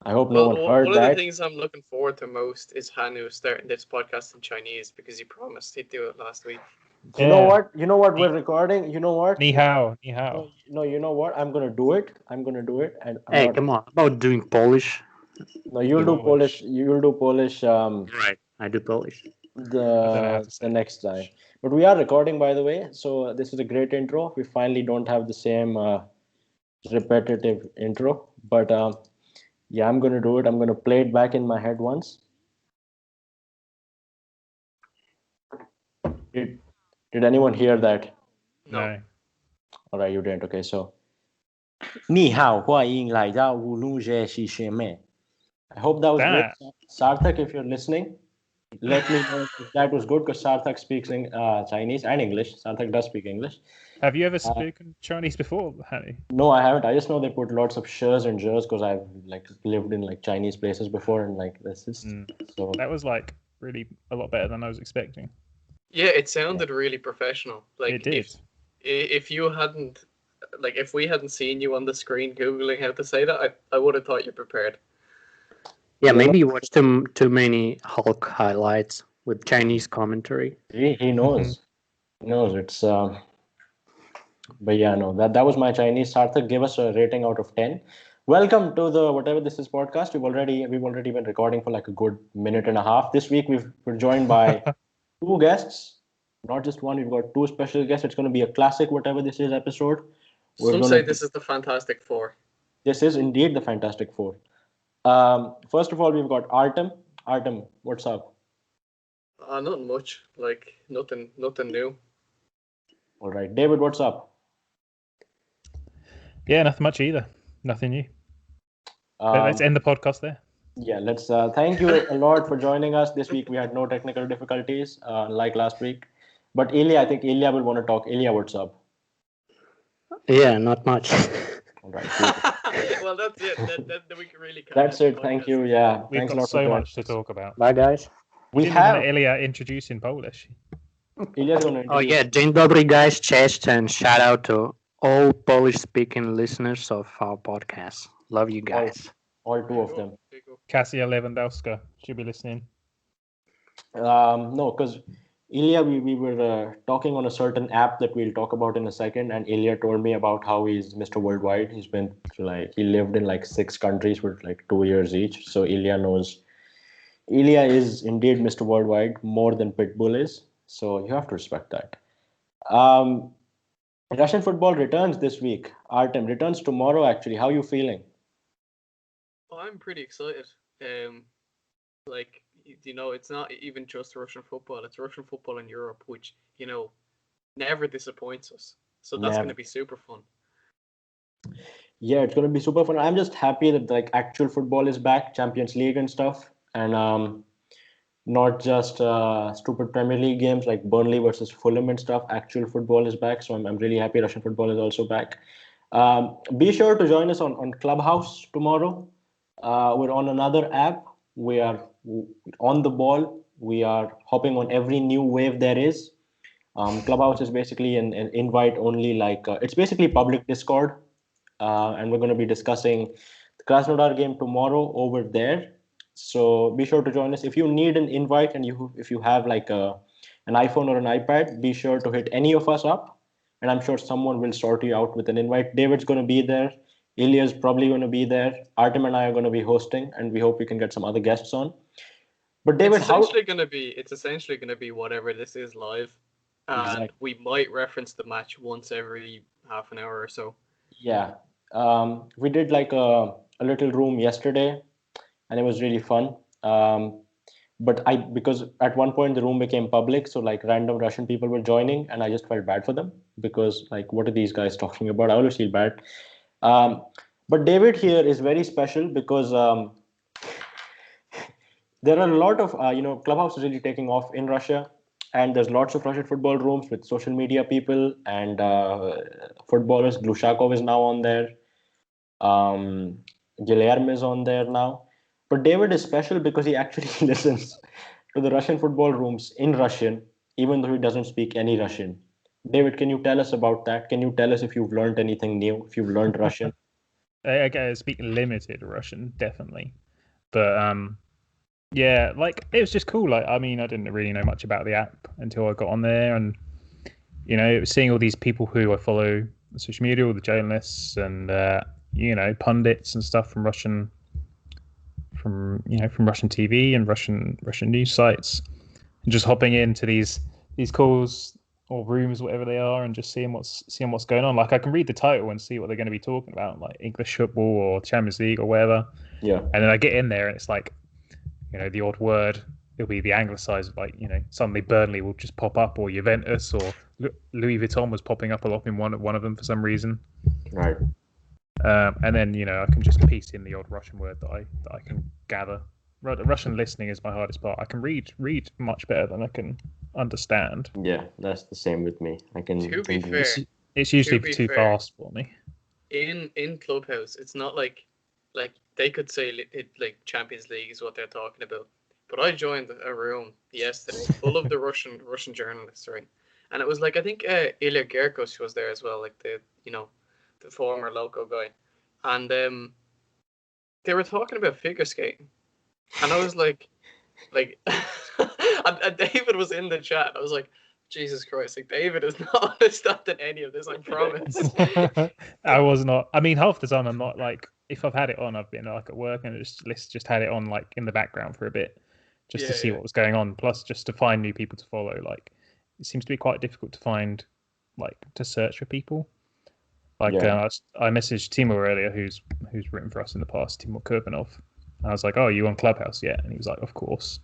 I hope no one heard One of the that. things I'm looking forward to most is Hanu starting this podcast in Chinese because he promised he'd do it last week. You know Yeah. what? You know what Ni, we're recording? You know what? ni hao, ni No, hao. no, you know what? I'm gonna do it. I'm gonna do it, and I'm Hey, not. come on. About doing Polish. No, you'll do Polish. Polish. You'll do Polish. Right. I do Polish. I don't know how to The say next time. Polish. But we are recording, by the way. So this is a great intro. We finally don't have the same repetitive intro. But yeah, I'm gonna do it. I'm gonna play it back in my head once. Did Did anyone hear that? No. All right, you didn't. Okay, so. 你好，欢迎来到乌鲁热西学妹. I hope that was That. good. Sarthak, if you're listening, let me know if that was good because Sarthak speaks Chinese and English. Sarthak does speak English. Have you ever spoken Chinese before, Hanu? No, I haven't. I just know they put lots of shers and jers because I've like lived in like Chinese places before and like this is so. That was like really a lot better than I was expecting. Yeah, it sounded really professional. Like It did. If you hadn't, like, if we hadn't seen you on the screen googling how to say that, I would have thought you prepared. Yeah, maybe you watched too many Hulk highlights with Chinese commentary. He knows. He knows it's. But yeah, no, that was my Chinese. Sarthak, give us a rating out of 10. Welcome to the whatever this is podcast. We've already been recording for like a good minute and a half. This week we're joined by two guests, not just one. We've got two special guests. It's going to be a classic whatever this is episode. Some say this is the Fantastic Four. This is indeed the Fantastic Four. First of all, we've got Artem. Artem, what's up? Nothing much. Like nothing new. All right, David, what's up? Yeah, nothing much either. Nothing new. Let's end the podcast there. Yeah, let's thank you a lot for joining us this week. We had no technical difficulties like last week. But Ilya, I think Ilya will want to talk. Ilya, what's up? Yeah, not much. All right. Well, that's it. That we can really. That's it. Thank you. Yeah. We've Thanks a got lot so for much to talk about. Bye, guys. We Didn't have even let Ilya introduce in Polish. Ilya's going to. Oh, yeah. Dzień dobry, guys. Cześć, and shout out to all Polish-speaking listeners of our podcast. Love you guys. All two of them. Kasia Lewandowska should be listening. No, because Ilya, we were talking on a certain app that we'll talk about in a second, and Ilya told me about how he's Mr. Worldwide. He's been he lived in like 6 countries for like 2 years each. So Ilya knows. Ilya is indeed Mr. Worldwide more than Pitbull is. So you have to respect that. Russian football returns this week. Artem returns tomorrow. Actually, how are you feeling? I'm pretty excited. Like, you know, it's not even just Russian football. It's Russian football in Europe, which, you know, never disappoints us. So that's going to be super fun. Yeah, it's going to be super fun. I'm just happy that like actual football is back, Champions League and stuff, and not just stupid Premier League games like Burnley versus Fulham and stuff. Actual football is back, so I'm really happy Russian football is also back. Be sure to join us on Clubhouse tomorrow. We're on another app. We are on the ball. We are hopping on every new wave there is. Clubhouse is basically an invite only, like it's basically public Discord, and we're going to be discussing the Krasnodar game tomorrow over there. So be sure to join us. If you need an invite and if you have like an iPhone or an iPad, be sure to hit any of us up, and I'm sure someone will sort you out with an invite. David's going to be there. Ilya's probably going to be there. Artem and I are going to be hosting, and we hope we can get some other guests on. But David, it's essentially going to be whatever this is live, and exactly. We might reference the match once every half an hour or so. Yeah, we did like a little room yesterday, and it was really fun. But because at one point the room became public, so like random Russian people were joining, and I just felt bad for them because like, what are these guys talking about? I always feel bad. But David here is very special because there are a lot of Clubhouse is really taking off in Russia, and there's lots of Russian football rooms with social media people and footballers. Glushakov is now on there. Guilherme is on there now. But David is special because he actually listens to the Russian football rooms in Russian, even though he doesn't speak any Russian. David, can you tell us about that? Can you tell us if you've learned anything new, if you've learned Russian? I speak limited Russian, definitely, but yeah, like it was just cool. Like, I mean, I didn't really know much about the app until I got on there, and seeing all these people who I follow on social media, all the journalists and pundits and stuff from Russian TV and Russian news sites, and just hopping into these calls or rooms, whatever they are, and just seeing what's going on. Like, I can read the title and see what they're going to be talking about, like English football or Champions League or whatever. Yeah. And then I get in there and it's like, the odd word. It'll be the anglicized, like, suddenly Burnley will just pop up, or Juventus, or Louis Vuitton was popping up a lot in one of them for some reason. Right. And then I can just piece in the odd Russian word that I can gather. Russian listening is my hardest part. I can read much better than I can understand. Yeah, that's the same with me. I can. To be fair, it's usually too fast for me. In Clubhouse, it's not like they could say it like Champions League is what they're talking about. But I joined a room yesterday full of the Russian journalists, right? And it was like, I think Ilya Gerkos was there as well, like the former Loco guy, and they were talking about figure skating, and I was like, and David was in the chat. I was like, Jesus Christ, like David is not understanding any of this, I promise. I was not. I mean, half the time I'm not, like, if I've had it on, I've been like at work and just had it on like in the background for a bit, just to see what was going on. Plus, just to find new people to follow. Like, it seems to be quite difficult to find, like, to search for people. Like, I messaged Timur earlier, who's written for us in the past, Timur Kurbanov. And I was like, "Oh, are you on Clubhouse yet?" And he was like, "Of course."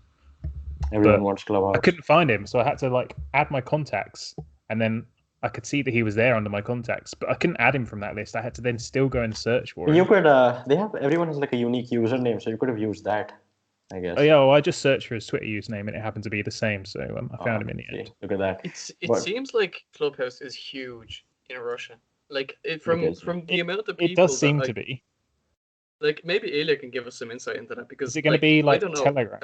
Everyone wants Clubhouse. I couldn't find him, so I had to like add my contacts, and then I could see that he was there under my contacts, but I couldn't add him from that list. I had to then still go and search for him. You could. Everyone has like a unique username, so you could have used that, I guess. Oh yeah, well, I just searched for his Twitter username, and it happened to be the same, so I found him in the end. Look at that. It seems like Clubhouse is huge in Russia. Like, from the amount of people. It does seem to be. Like, maybe Ilya can give us some insight into that, because is it going to be like Telegram?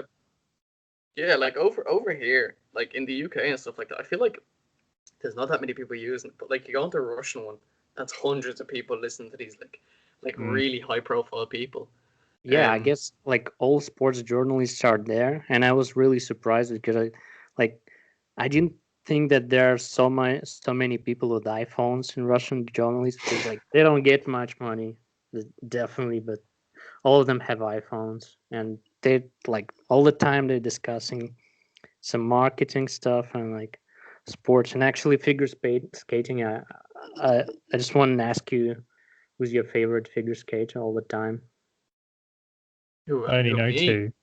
Yeah, like over here, like in the UK and stuff like that, I feel like there's not that many people using it. But like, you go onto a Russian one, that's hundreds of people listening to these like really high profile people. Yeah, I guess like all sports journalists are there, and I was really surprised because I didn't think that there are so many people with iPhones in Russian journalists, because like they don't get much money, definitely, but all of them have iPhones, and they like all the time they're discussing some marketing stuff and like sports, and actually figure skating. I just want to ask you, who's your favorite figure skater all the time? I only know two.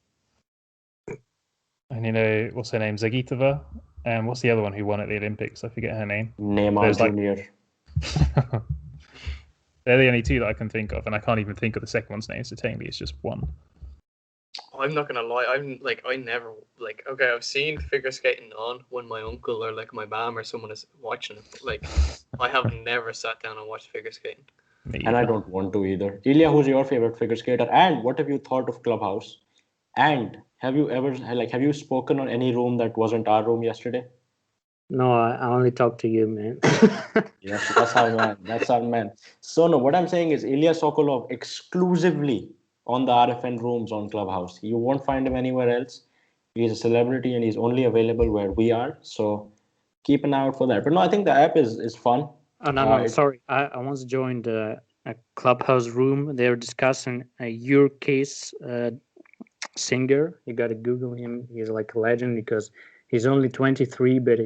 I only know, what's her name, Zagitova, and what's the other one who won at the Olympics? I forget her name. Neymar Jr. They're the only two that I can think of, and I can't even think of the second one's name, so technically it's just one. I'm not gonna lie, I never, like, okay, I've seen figure skating on when my uncle or like my mom or someone is watching it, but like I have never sat down and watched figure skating. And I don't want to either. Ilya, who's your favorite figure skater? And what have you thought of Clubhouse? And have you spoken on any room that wasn't our room yesterday? No, I only talk to you, man. Yes, that's our man. So no, what I'm saying is Ilya Sokolov exclusively on the RFN rooms on Clubhouse. You won't find him anywhere else. He's a celebrity and he's only available where we are. So keep an eye out for that. But no, I think the app is fun. Oh, no, sorry. I once joined a Clubhouse room. They were discussing your case singer. You got to Google him. He's like a legend because he's only 23, but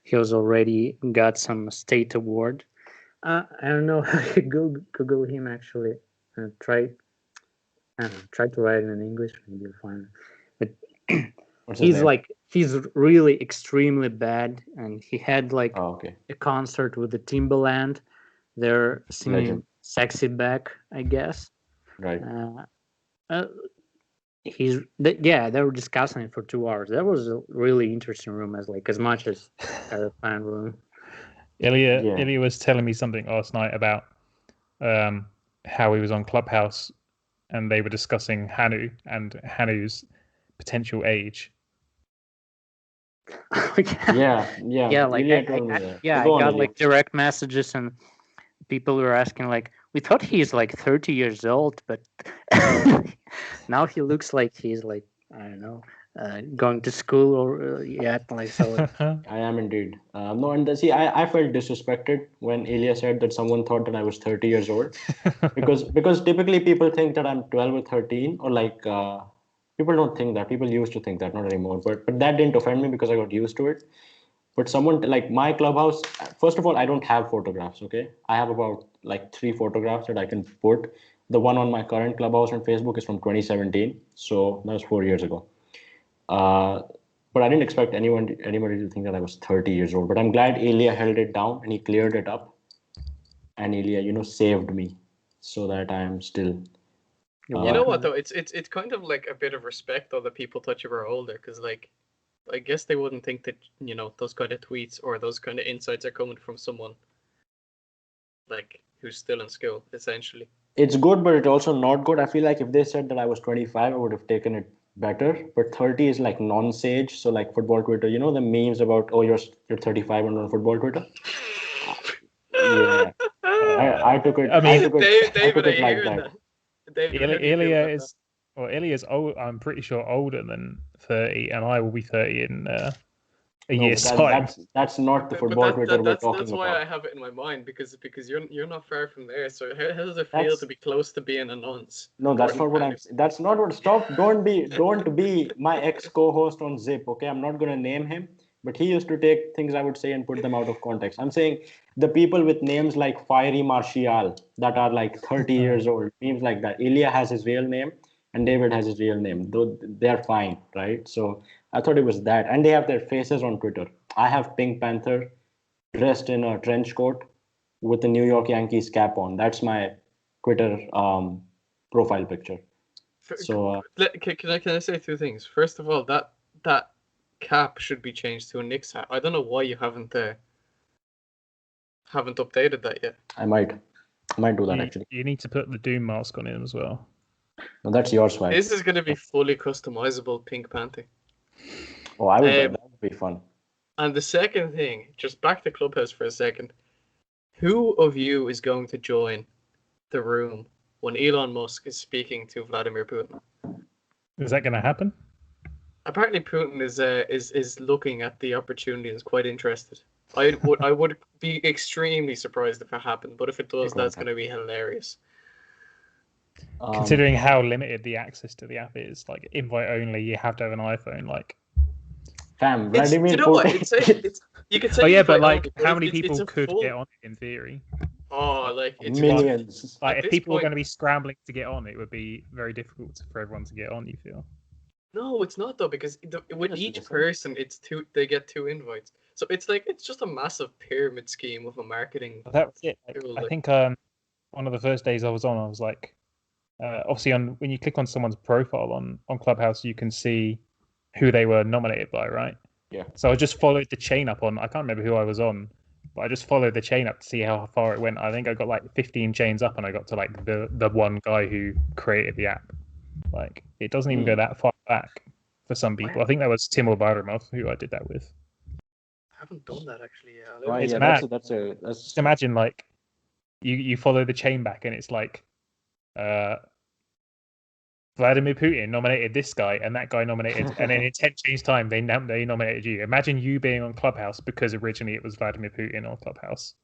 he has already got some state award. I don't know how to Google him, actually. Try to write it in English. Maybe you'll find it. But he's really extremely bad, and he had like a concert with the Timbaland. They're singing "Sexy Back," I guess. Right. They were discussing it for 2 hours. That was a really interesting room, as much as a fan room. Ilya was telling me something last night about how he was on Clubhouse, and they were discussing Hanu and Hanu's potential age. Yeah. Like I got like direct messages, and people were asking like, We thought he's like 30 years old, but now he looks like he's like, I don't know, going to school or like so. I am indeed. No, and see, I felt disrespected when Ilya said that someone thought that I was 30 years old, because typically people think that I'm 12 or 13, or like people don't think that. People used to think that, not anymore. But that didn't offend me because I got used to it. But someone like my Clubhouse, first of all, I don't have photographs. Okay, I have about like 3 photographs that I can put. The one on my current Clubhouse on Facebook is from 2017, so that was 4 years ago. But I didn't expect anybody to think that I was 30 years old. But I'm glad Ilya held it down and he cleared it up. And Ilya, saved me so that I am still. You know what though? It's kind of like a bit of respect though that people thought you were older, because like, I guess they wouldn't think that those kind of tweets or those kind of insights are coming from someone like who's still in school, essentially. It's good, but it's also not good. I feel like if they said that I was 25, I would have taken it better. But 30 is like non-sage. So like football Twitter, the memes about, oh, you're 35 on football Twitter. Yeah, I took it. I mean, David, it like that. Ilya's old. I'm pretty sure older than 30, and I will be 30 in a year's time. That's not the football Twitter we're talking about. That's why I have it in my mind, because you're not far from there. So how does it feel to be close to being a nonce? No, that's not what I'm. That's not what. Stop! Don't be my ex co-host on Zip. Okay, I'm not gonna name him, but he used to take things I would say and put them out of context. I'm saying the people with names like Fiery Martial that are like 30 years old, names like that. Ilya has his real name and David has his real name. Though they're fine, right? So I thought it was that. And they have their faces on Twitter. I have Pink Panther dressed in a trench coat with the New York Yankees cap on. That's my Twitter profile picture. So can I say 2 things? First of all, that cap should be changed to a Knicks hat. I don't know why you haven't updated that yet. I might do that actually. You need to put the Doom mask on it as well. No, that's your swag. This is going to be fully customizable Pink Panther. Oh, I would. That would be fun. And the second thing, just back to Clubhouse for a second. Who of you is going to join the room when Elon Musk is speaking to Vladimir Putin? Is that going to happen? Apparently, Putin is looking at the opportunity and is quite interested. I would be extremely surprised if it happened, but if it does, that's going to be hilarious. Considering how limited the access to the app is, like invite only, you have to have an iPhone. Like, fam, Vladimir you know what? You could say. Oh yeah, but like, how many people could get on it in theory? Oh, like it's millions. Like, if people are going to be scrambling to get on, it would be very difficult for everyone to get on. You feel? No, it's not though, because with each person, they get 2 invites. So it's just a massive pyramid scheme of a marketing. That's it. I think one of the first days I was on, I was like, obviously when you click on someone's profile on Clubhouse, you can see who they were nominated by, right? Yeah. So I just followed the chain up on. I can't remember who I was on, but I just followed the chain up to see how far it went. I think I got like 15 chains up, and I got to like the one guy who created the app. Like, it doesn't even go that far back for some people. I think that was Timur Bayramov who I did that with. I haven't done that actually yet. Right, it's yeah, mad. That's Just imagine, like, you follow the chain back, and it's like, Vladimir Putin nominated this guy, and that guy nominated, and then in 10 chains time, they nominated you. Imagine you being on Clubhouse because originally it was Vladimir Putin on Clubhouse.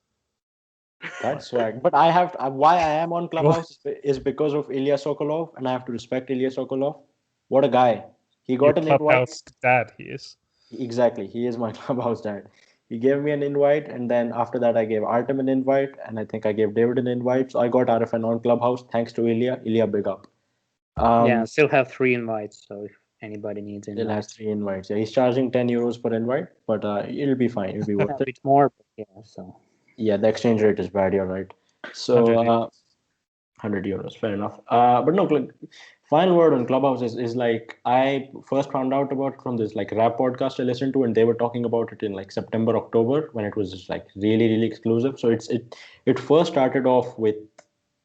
That's swag. But why I am on Clubhouse is because of Ilya Sokolov, and I have to respect Ilya Sokolov. What a guy! He got an Clubhouse invite. Dad, he is. Exactly, he is my Clubhouse dad. He gave me an invite, and then after that, I gave Artem an invite, and I think I gave David an invite. So I got RFN on Clubhouse thanks to Ilya. Ilya, big up. Yeah, still have 3 invites. So if anybody needs invites, still has 3 invites. Yeah, he's charging €10 per invite, but it'll be fine. It'll be worth a it. bit more, but yeah. So yeah, the exchange rate is bad. You're right. So €100, fair enough. But no, final word on Clubhouse is like, I first found out about it from this like rap podcast I listened to, and they were talking about it in like September, October, when it was just like really, really exclusive. So it first started off with,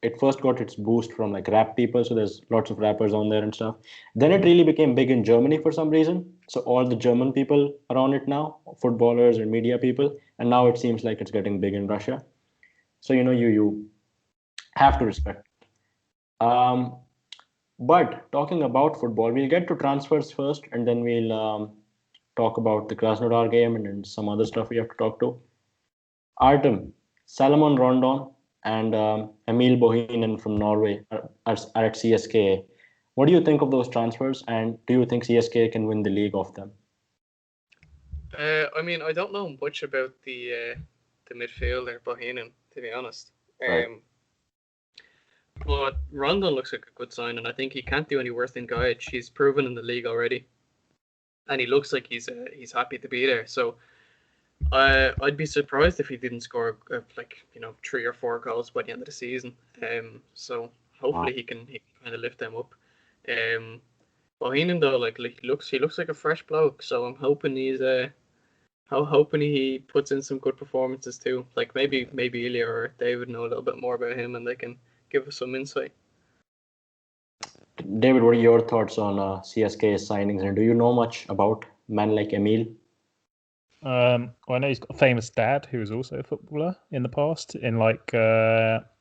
it first got its boost from like rap people. So there's lots of rappers on there and stuff. Then it really became big in Germany for some reason. So all the German people are on it now, footballers and media people. And now it seems like it's getting big in Russia. So, you Have to respect. But talking about football, we'll get to transfers first, and then we'll talk about the Krasnodar game and then some other stuff we have to talk to. Artem, Salomon Rondon, and Emil Bohinen from Norway are at CSKA. What do you think of those transfers, and do you think CSKA can win the league off them? I mean, I don't know much about the midfielder Bohinen, to be honest. Right. But Rondon looks like a good sign, and I think he can't do any worse than Gajic. He's proven in the league already, and he looks like he's happy to be there. So I'd be surprised if he didn't score 3 or 4 goals by the end of the season. So hopefully he can kind of lift them up. Bohinen though, he looks like a fresh bloke. So I'm hoping he puts in some good performances too. Like maybe Ilya or David know a little bit more about him, and they can give us some insight. David, what are your thoughts on CSK's signings, and do you know much about men like Emil? Well, I know he's got a famous dad who was also a footballer in the past, in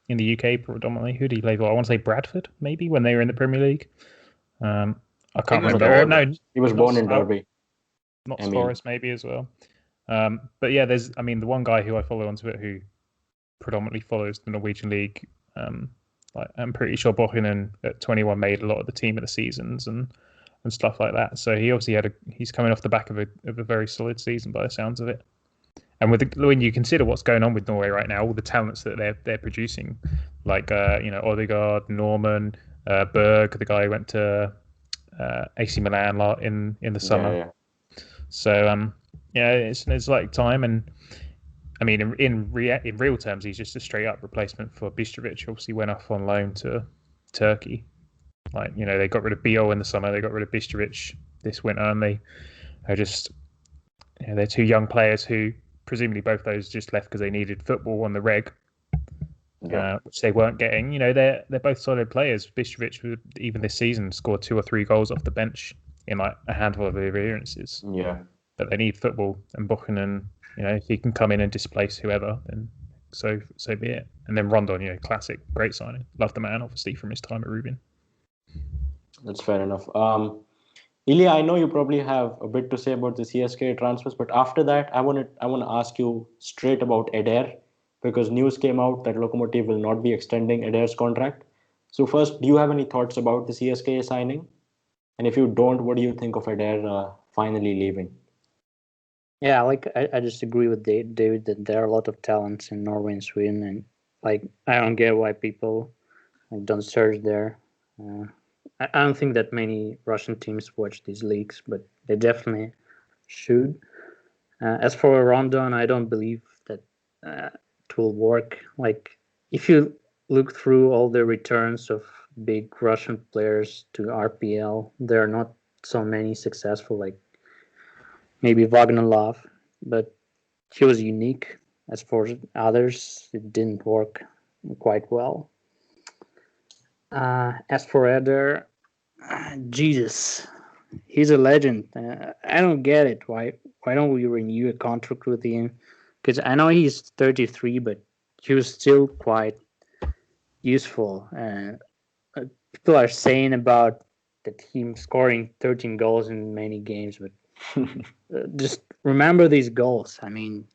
in the UK predominantly. Who did he play for? I want to say Bradford, maybe, when they were in the Premier League. I can't remember. Derby. No, he was born in Derby. Notts Forest maybe as well. But yeah, the one guy who I follow on Twitter who predominantly follows the Norwegian league. I'm pretty sure Bohinen at 21 made a lot of the team of the seasons and stuff like that. So he obviously he's coming off the back of a very solid season by the sounds of it. And when you consider what's going on with Norway right now, all the talents that they're producing, like Odegaard, Norman, Berg, the guy who went to AC Milan in the summer. Yeah. So it's like time, and I mean in real terms he's just a straight up replacement for Bistrovic. Obviously went off on loan to Turkey. They got rid of Biol in the summer, they got rid of Bistrovic this winter, and they are just they're 2 young players who presumably both those just left because they needed football on the reg. Which they weren't getting. They're both solid players. Bistrovic, even this season, scored 2 or 3 goals off the bench in a handful of appearances. Yeah. But they need football, and Bohinen, if he can come in and displace whoever, then so be it. And then Rondon, classic, great signing. Love the man, obviously, from his time at Rubin. That's fair enough. Ilya, I know you probably have a bit to say about the CSKA transfers, but after that, I want to ask you straight about Eder, because news came out that Lokomotiv will not be extending Eder's contract. So first, do you have any thoughts about the CSKA signing? And if you don't, what do you think of Eder finally leaving? Yeah, I just agree with David that there are a lot of talents in Norway and Sweden, and I don't get why people don't search there. I don't think that many Russian teams watch these leagues, but they definitely should. As for Rondon, I don't believe that it will work. If you look through all the returns of big Russian players to RPL, there are not so many successful, maybe Wagnerlov, but he was unique. As for others, it didn't work quite well. As for Eder, Jesus, he's a legend. I don't get it. Why don't we renew a contract with him? Because I know he's 33, but he was still quite useful. People are saying about the team scoring 13 goals in many games, but just remember these goals. I mean,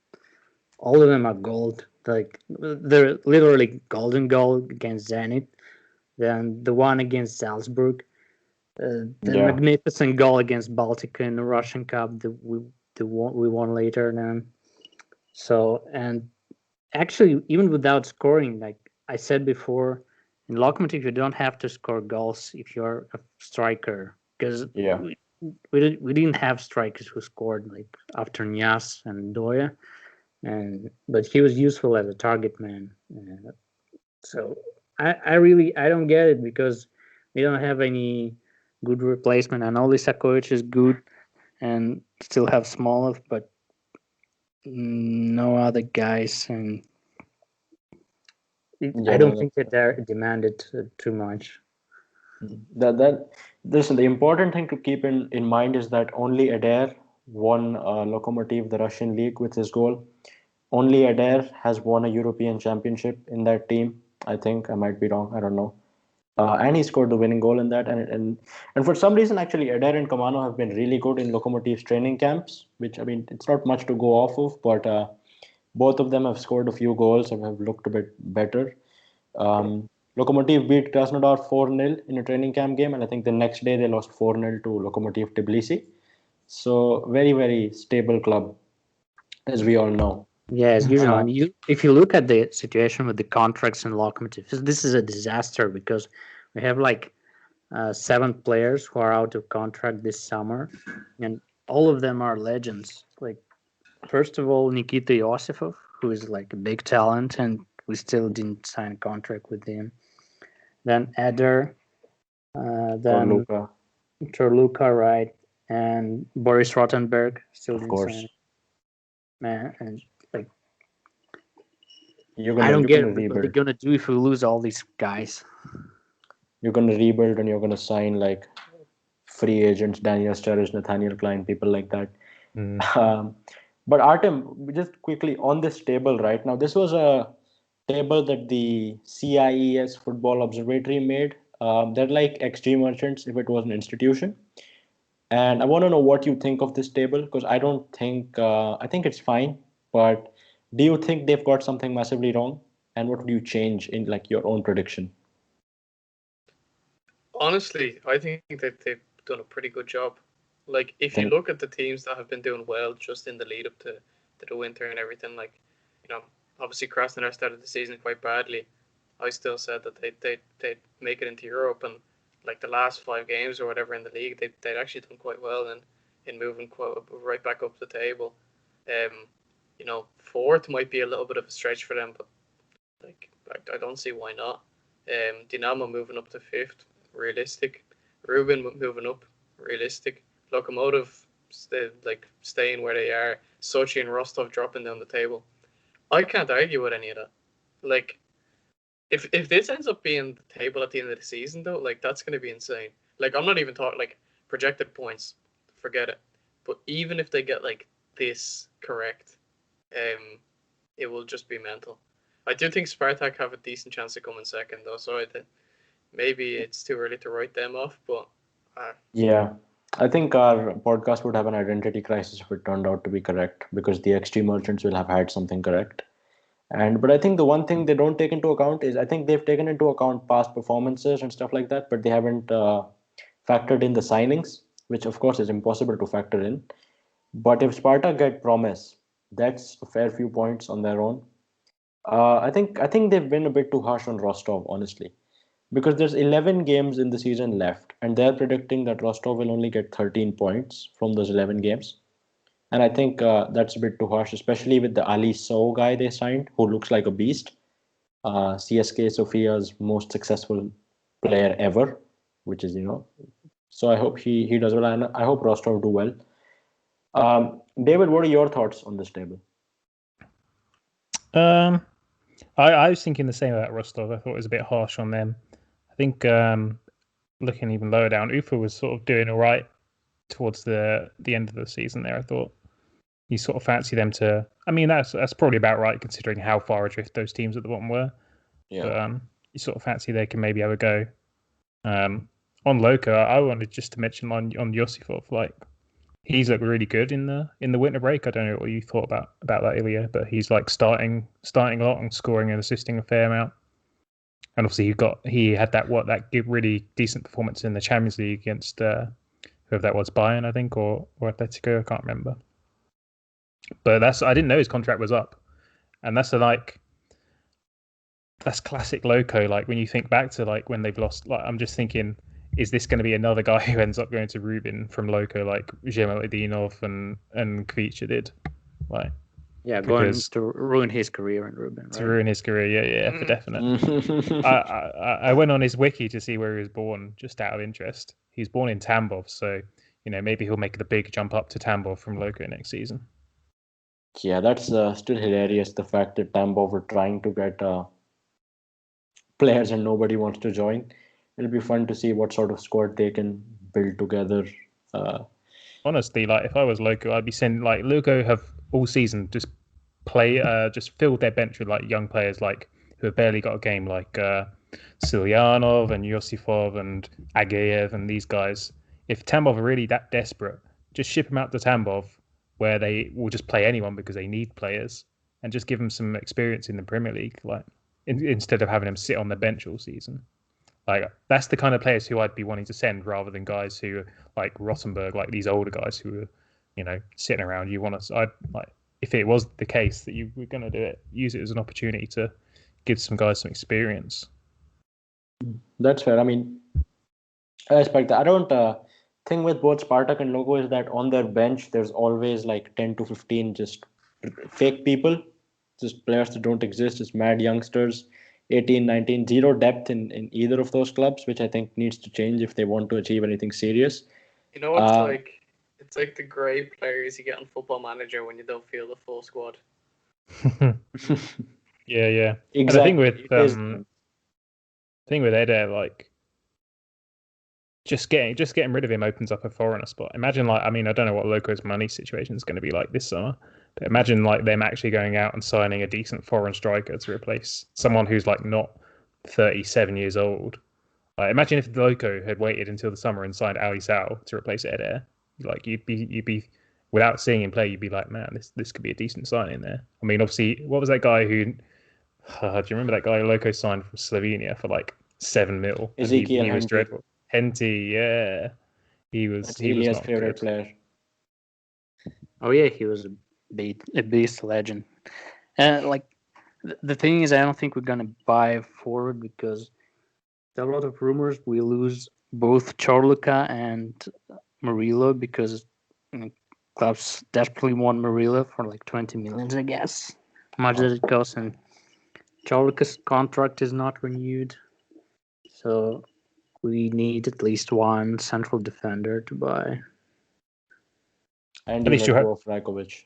all of them are gold. They're literally golden goal against Zenit, then the one against Salzburg, the magnificent goal against Baltica in the Russian Cup that we won later. Then, so, and actually, even without scoring, like I said before, in Lokomotiv you don't have to score goals if you're a striker, because we didn't have strikers who scored after Nyas and Doya, but he was useful as a target man. So I don't get it, because we don't have any good replacement. I know Lisakovic is good and still have Smolov, but no other guys, and I don't think that they're demanded too much. Listen, the important thing to keep in mind is that only Eder won Lokomotiv, the Russian league, with his goal. Only Eder has won a European championship in that team. I think I might be wrong. I don't know. And he scored the winning goal in that. And for some reason, actually, Eder and Kamano have been really good in Lokomotiv's training camps, which, I mean, it's not much to go off of, but both of them have scored a few goals and have looked a bit better. Lokomotiv beat Krasnodar 4-0 in a training camp game, and I think the next day they lost 4-0 to Lokomotiv Tbilisi. So, very, very stable club, as we all know. Yeah, as usual. I mean, if you look at the situation with the contracts in Lokomotiv, this is a disaster because we have like 7 players who are out of contract this summer, and all of them are legends. Like, first of all, Nikita Yosifov, who is like a big talent, and we still didn't sign a contract with him. Then Eder, then Torluka, right, and Boris Rottenberg still didn't sign. Man, and like, I don't get what they're gonna do if we lose all these guys. You're gonna rebuild and you're gonna sign like free agents, Daniel Sturridge, Nathaniel Klein, people like that. But Artem, just quickly on this table right now, this was a table that the CIES Football Observatory made. They're like XG merchants if it was an institution. And I want to know what you think of this table, because I don't think, I think it's fine, but do you think they've got something massively wrong? And what would you change in like your own prediction? Honestly, I think that they've done a pretty good job. Like, if you look at the teams that have been doing well just in the lead up to the winter and everything, like, you know, obviously Krasnodar started the season quite badly. I still said that they'd make it into Europe, and like the last 5 games or whatever in the league, they'd actually done quite well in moving right back up the table. You know, 4th might be a little bit of a stretch for them, but like I don't see why not. Dinamo moving up to 5th, realistic. Rubin moving up, realistic. Lokomotiv staying where they are. Sochi and Rostov dropping down the table. I can't argue with any of that. Like, if this ends up being the table at the end of the season, though, like, that's going to be insane. Like, I'm not even talking like projected points. Forget it. But even if they get like this correct, it will just be mental. I do think Spartak have a decent chance of coming second, though. So maybe it's too early to write them off, but yeah, I think our podcast would have an identity crisis if it turned out to be correct, because the XG merchants will have had something correct. But I think the one thing they don't take into account is, I think they've taken into account past performances and stuff like that, but they haven't factored in the signings, which of course is impossible to factor in. But if Sparta get promise, that's a fair few points on their own. I think they've been a bit too harsh on Rostov, honestly, because there's 11 games in the season left, and they're predicting that Rostov will only get 13 points from those 11 games. And I think that's a bit too harsh, especially with the Ali Sowe guy they signed, who looks like a beast. CSK Sofia's most successful player ever, which is, so I hope he does well, and I hope Rostov do well. David, what are your thoughts on this table? I was thinking the same about Rostov. I thought it was a bit harsh on them. I think looking even lower down, Ufa was sort of doing all right towards the end of the season there. I thought you sort of fancy them to. I mean, that's probably about right considering how far adrift those teams at the bottom were. Yeah. But you sort of fancy they can maybe have a go. On Loka, I wanted just to mention on Yosifov, like, he's looked really good in the winter break. I don't know what you thought about that, Ilya, but he's like starting a lot and scoring and assisting a fair amount. And obviously he had that really decent performance in the Champions League against whoever that was, Bayern, I think, or Atletico, I can't remember. But I didn't know his contract was up, and that's classic Loco. Like, when you think back to like when they've lost, like, I'm just thinking, is this going to be another guy who ends up going to Rubin from Loco, like Zhemeladinov and Kvicha did? Like, yeah, going to ruin his career in Rubin. Right? To ruin his career, yeah, for definite. I went on his wiki to see where he was born, just out of interest. He's born in Tambov, so maybe he'll make the big jump up to Tambov from Loco next season. Yeah, that's still hilarious. The fact that Tambov were trying to get players and nobody wants to join. It'll be fun to see what sort of squad they can build together. Honestly, like, if I was Loco, I'd be sending, like, Loco have all season just filled their bench with like young players. Like, who have barely got a game, like Silyanov and Yosifov and Ageyev and these guys. If Tambov are really that desperate, just ship them out to Tambov, where they will just play anyone because they need players, and just give them some experience in the Premier League, like instead of having them sit on the bench all season. Like that's the kind of players who I'd be wanting to send, rather than guys who are like Rottenberg, like these older guys who are, sitting around. You want to, if it was the case that you were going to do it, use it as an opportunity to give some guys some experience. That's fair. I mean, I respect that. I don't thing with both Spartak and Logo is that on their bench there's always like 10 to 15 just fake people, just players that don't exist, just mad youngsters, 18, 19, zero depth in either of those clubs, which I think needs to change if they want to achieve anything serious. You know what's like? It's like the great players you get on Football Manager when you don't feel the full squad. Yeah. Exactly. And the thing with Eder, like just getting rid of him opens up a foreigner spot. Imagine I don't know what Loco's money situation is going to be like this summer, but imagine like them actually going out and signing a decent foreign striker to replace someone who's like not 37 years old. Like imagine if Loco had waited until the summer and signed Ali Sowe to replace Eder. Like you'd be without seeing him play, you'd be like, man, this could be a decent signing there. I mean, obviously, what was that guy who? Do you remember that guy Loco signed from Slovenia for like 7 mil? Ezekiel he was dreadful. Henty, yeah, he was. That's he was Ilya's not favorite good. player. Oh yeah, he was a beast legend. Like the thing is, I don't think we're gonna buy a forward because there are a lot of rumors we lose both Chorluka and Murillo because clubs desperately want Murillo for like 20 million, I guess. How much does it cost? And Chorluka's contract is not renewed, so we need at least one central defender to buy. And At least you let go of Rajkovic.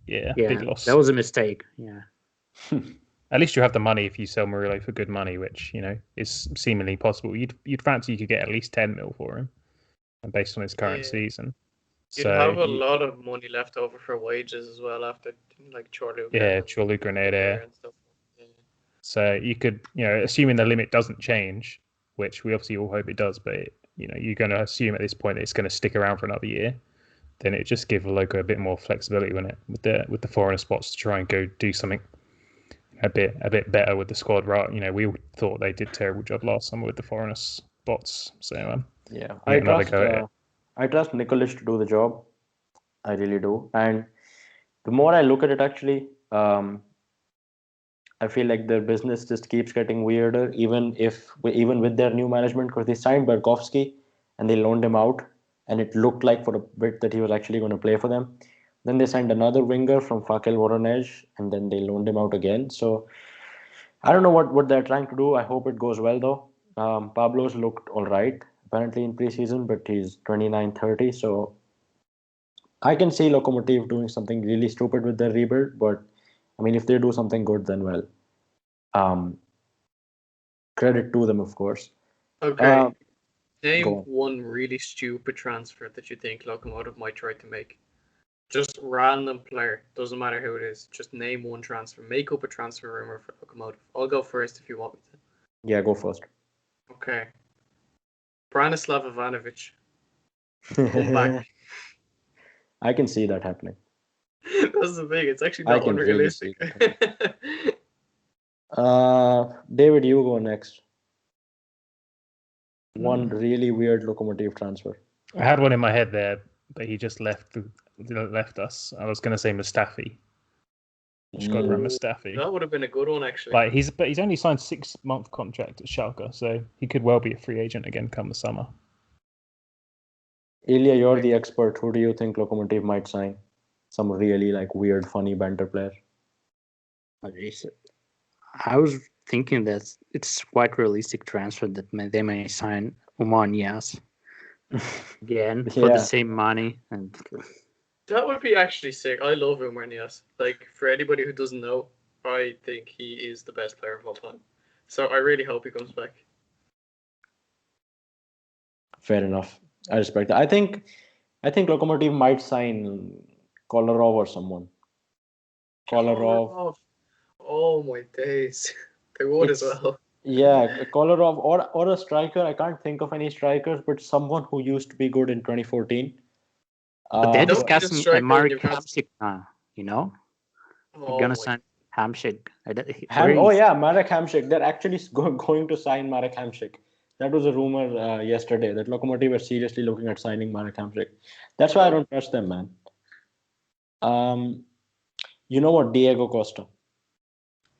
Yeah, big loss. That was a mistake. Yeah. At least you have the money if you sell Murillo for good money, which is seemingly possible. You'd fancy you could get at least 10 mil for him, based on his current season. You'd have a lot of money left over for wages as well after like Chorluka. Yeah, Chorluka and Eder. And stuff. Yeah. So you could, assuming the limit doesn't change, which we obviously all hope it does, but you're going to assume at this point that it's going to stick around for another year. Then it just gives Loco a bit more flexibility with the foreigner spots to try and go do something a bit better with the squad. Right? We all thought they did a terrible job last summer with the foreigner spots. So yeah, I trust Nikolic to do the job. I really do. And the more I look at it, actually, I feel like their business just keeps getting weirder, even with their new management, because they signed Barkovsky and they loaned him out, and it looked like for a bit that he was actually going to play for them. Then they signed another winger from Fakel Voronej, and then they loaned him out again. So I don't know what they're trying to do. I hope it goes well, though. Pablo's looked all right, apparently, in preseason, but he's 29, 30. So I can see Lokomotiv doing something really stupid with their rebuild. But, I mean, if they do something good, then well. Credit to them, of course. Okay. Name one really stupid transfer that you think Lokomotiv might try to make. Just random player. Doesn't matter who it is. Just name one transfer. Make up a transfer rumor for Lokomotiv. I'll go first if you want me to. Yeah, go first. Okay. Branislav Ivanovic. Come back. I can see that happening. That's the thing. It's actually not unrealistic. David, you go next. One really weird Lokomotiv transfer. I had one in my head there, but he just left us. I was going to say Mustafi. Shkodran Mustafi. That would have been a good one, actually. Like he's only signed 6-month contract at Schalke, so he could well be a free agent again come the summer. Ilya, you're the expert. Who do you think Lokomotiv might sign? Some really weird, funny banter player. I was thinking that it's quite realistic transfer that they may sign Oman Yas again for the same money. And that would be actually sick. I love Oman Yas. For anybody who doesn't know, I think he is the best player of all time. So I really hope he comes back. Fair enough. I respect that. I think Lokomotiv might sign Kolarov or someone. Kolarov. Oh my days. They would as It's well. yeah, Kolarov or a striker. I can't think of any strikers, but someone who used to be good in 2014. But they're Don't need a discussing striker in Mark Newcastle. Hamsik now. You know, they're Oh gonna my. sign Hamsik. Where Oh is? yeah, Marek Hamšík. They're actually going to sign Marek Hamšík. That was a rumor yesterday that Lokomotiv were seriously looking at signing Marek Hamšík. That's why I don't trust them, man. You know what? Diego Costa,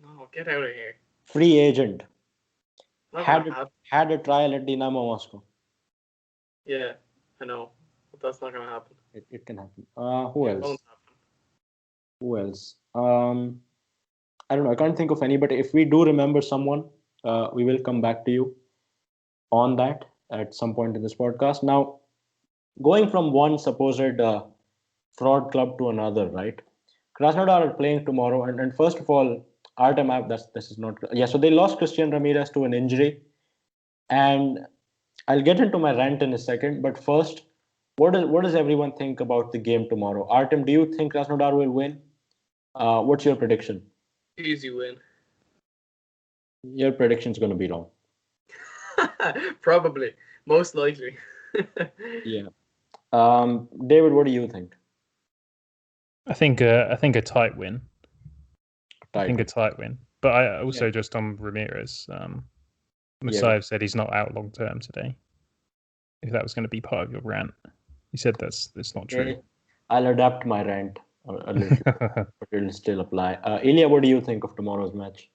No, get out of here. free agent, Not had gonna a, happen. had a trial at Dynamo Moscow. Yeah, I know. But that's not gonna happen. It can happen. Who It else? won't happen. Who else? I don't know. I can't think of any. But if we do remember someone, we will come back to you on that at some point in this podcast. Now, going from one supposed fraud club to another, right? Krasnodar are playing tomorrow, and first of all, Artem, this is not yeah. So they lost Christian Ramirez to an injury, and I'll get into my rant in a second. But first, what does everyone think about the game tomorrow? Artem, do you think Krasnodar will win? What's your prediction? Easy win. Your prediction's going to be wrong. Probably. Most likely. Yeah. David, what do you think? I think a tight win. I think a Tight. tight win. But I also just on Ramirez, Musayev said he's not out long term today. If that was going to be part of your rant, he said that's not true. I'll adapt my rant a little, but it'll still apply. Ilya, what do you think of tomorrow's match?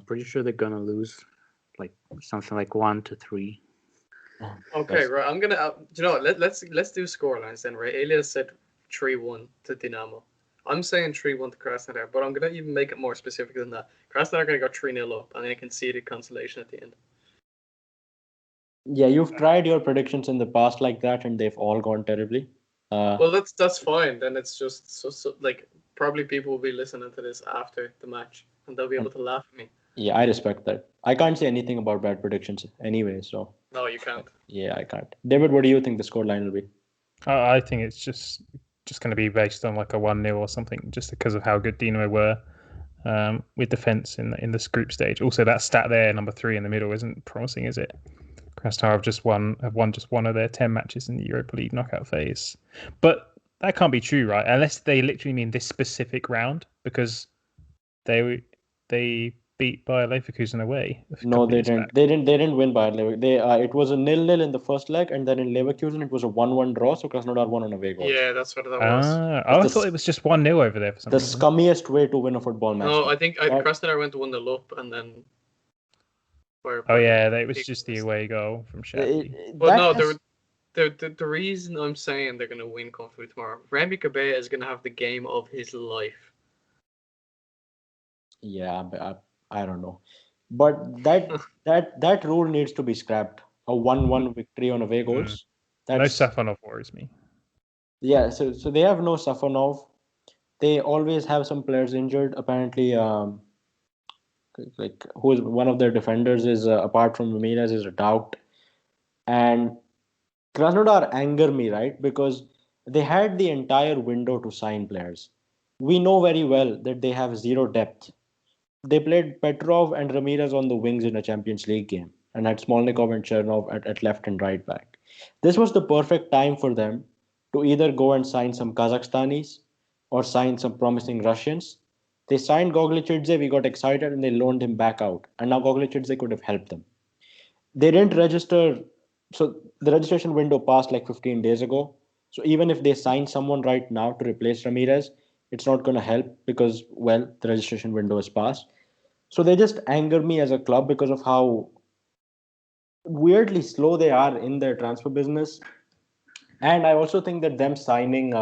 Pretty sure they're gonna lose, like something like 1-3. Okay, right. I'm gonna. You know, what, let's do scorelines then, right? Ilya said 3-1 to Dynamo. I'm saying 3-1 to Krasnodar, but I'm gonna even make it more specific than that. Krasnodar are gonna go 3-0 up, and then concede consolation at the end. Yeah, you've tried your predictions in the past like that, and they've all gone terribly. Well, that's fine. Then it's just so like probably people will be listening to this after the match, and they'll be able to laugh at me. Yeah, I respect that. I can't say anything about bad predictions anyway, so No, you can't. yeah, I can't. David, what do you think the scoreline will be? I think it's just going to be based on like a 1-0 or something, just because of how good Dynamo were with defence in this group stage. Also, that stat there, number 3 in the middle, isn't promising, is it? Krasnodar have won just one of their 10 matches in the Europa League knockout phase, but that can't be true, right? Unless they literally mean this specific round, because they beat Bayer Leverkusen away. No, they didn't. They didn't win by Leverkusen. It was a 0-0 in the first leg, and then in Leverkusen it was a 1-1 draw. So Krasnodar won on away goals. Yeah, that's what that was. I thought it was just 1-0 over there for some reason. The scummiest way to win a football match. No, I think Krasnodar went to 1-0 up, and then. Oh yeah, it was just the away goal from Shapley. But no, the reason I'm saying they're going to win comfortably tomorrow, Remy Cabella is going to have the game of his life. Yeah, I don't know, but that rule needs to be scrapped. A 1-1 victory on away goals. No Safonov worries me. Yeah, so they have no Safonov. They always have some players injured. Apparently, like who is one of their defenders is apart from Ramirez is a doubt, and Krasnodar anger me, right? Because they had the entire window to sign players. We know very well that they have zero depth. They played Petrov and Ramirez on the wings in a Champions League game and had Smolnikov and Chernov at left and right back. This was the perfect time for them to either go and sign some Kazakhstanis or sign some promising Russians. They signed Goglichidze, we got excited, and they loaned him back out. And now Goglichidze could have helped them. They didn't register, so the registration window passed like 15 days ago. So even if they sign someone right now to replace Ramirez, it's not going to help because, well, the registration window is passed. So they just anger me as a club because of how weirdly slow they are in their transfer business. And I also think that them signing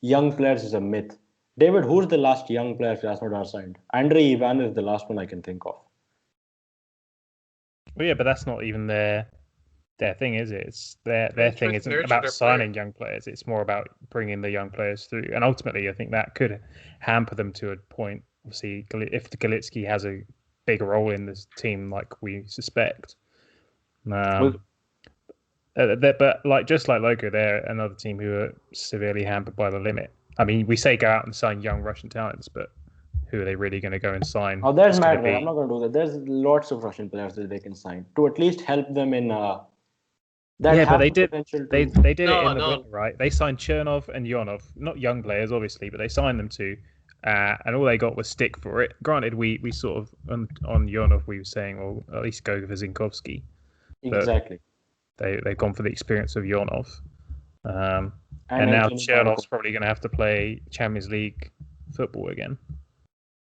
young players is a myth. David, who's the last young player Krasnodar signed? Andrei Ivan is the last one I can think of. Well, yeah, but that's not even their thing, is it? It's their thing isn't about signing young players. It's more about bringing the young players through. And ultimately, I think that could hamper them to a point. Obviously, if Galitsky has a big role in this team, like we suspect. But like just like Loco, they're another team who are severely hampered by the limit. I mean, we say go out and sign young Russian talents, but who are they really going to go and sign? Oh, there's It's gonna mad. I'm not going to do that. There's lots of Russian players that they can sign to at least help them in that Yeah, but have they the did. potential They to. did it No, in the no. winter, right? They signed Chernov and Yonov, not young players, obviously, but they signed them to, and all they got was stick for it. Granted, we sort of on Yonov we were saying, well, at least go for Zinkovsky. But Exactly. they've gone for the experience of Yonov, And and now Anthony Marco. Chernov's probably going to have to play Champions League football again.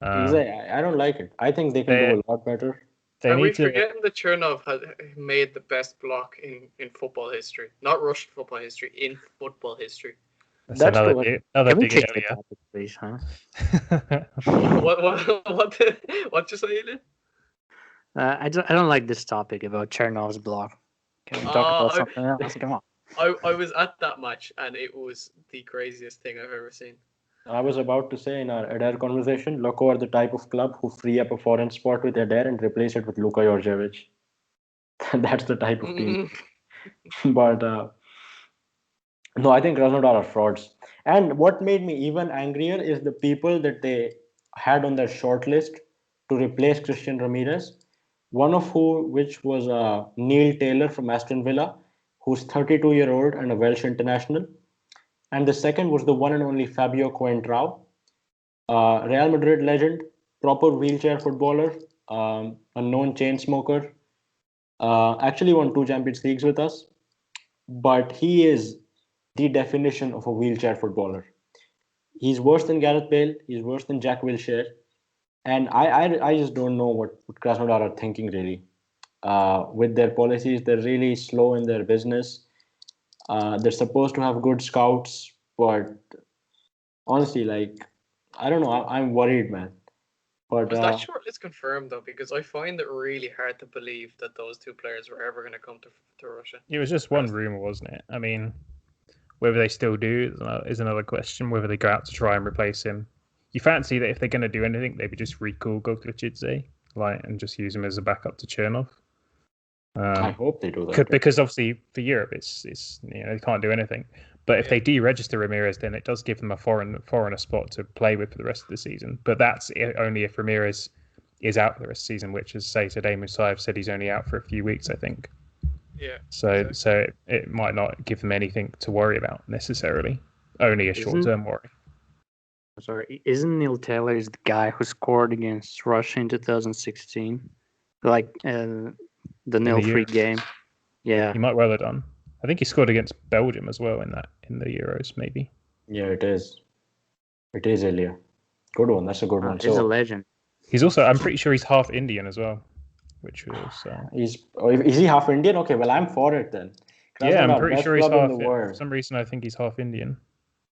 Exactly. I don't like it. I think they can do a lot better. Are we forgetting that Chernov had made the best block in football history? Not Russian football history, in football history. That's another true. another Can we dig at change the Ilya. topic, please, huh? What you say, Ilya? I don't like this topic about Chernov's block. Can we talk about something else? Come on. I was at that match and it was the craziest thing I've ever seen. I was about to say in our Eder conversation, Loko are the type of club who free up a foreign spot with Eder and replace it with Luka Jorjevic. That's the type of team. But no, I think Krasnodar are frauds. And what made me even angrier is the people that they had on their short list to replace Christian Ramirez. One of which was Neil Taylor from Aston Villa, who's 32-year-old and a Welsh international. And the second was the one and only Fabio Coentrao, Real Madrid legend, proper wheelchair footballer, a known chain smoker. Actually won 2 Champions Leagues with us, but he is the definition of a wheelchair footballer. He's worse than Gareth Bale. He's worse than Jack Wilshere. And I just don't know what Krasnodar are thinking really. With their policies, they're really slow in their business. They're supposed to have good scouts, but honestly, like, I don't know. I'm worried, man. But was that shortlist confirmed though? Because I find it really hard to believe that those two players were ever going to come to Russia. It was just one rumor, wasn't it? I mean, whether they still do is another question. Whether they go out to try and replace him. You fancy that if they're going to do anything, they would just recall Goglachidze, and just use him as a backup to Chernov. I hope they do that. Because obviously for Europe, it's they can't do anything. But if they deregister Ramirez, then it does give them a foreigner spot to play with for the rest of the season. But that's only if Ramirez is out for the rest of the season, which, as say today, Musayev said he's only out for a few weeks, I think. Yeah. So it might not give them anything to worry about necessarily. Only a short-term worry. Sorry, isn't Neil Taylor the guy who scored against Russia in 2016? Like the 0-3 game. Yeah. He might well have done. I think he scored against Belgium as well in the Euros, maybe. Yeah, it is. It is Ilya. Good one. That's a good one. He's a legend. He's also, I'm pretty sure he's half Indian as well, which was. Is he half Indian? Okay, well, I'm for it then. Yeah, I'm pretty sure he's half. For some reason, I think he's half Indian.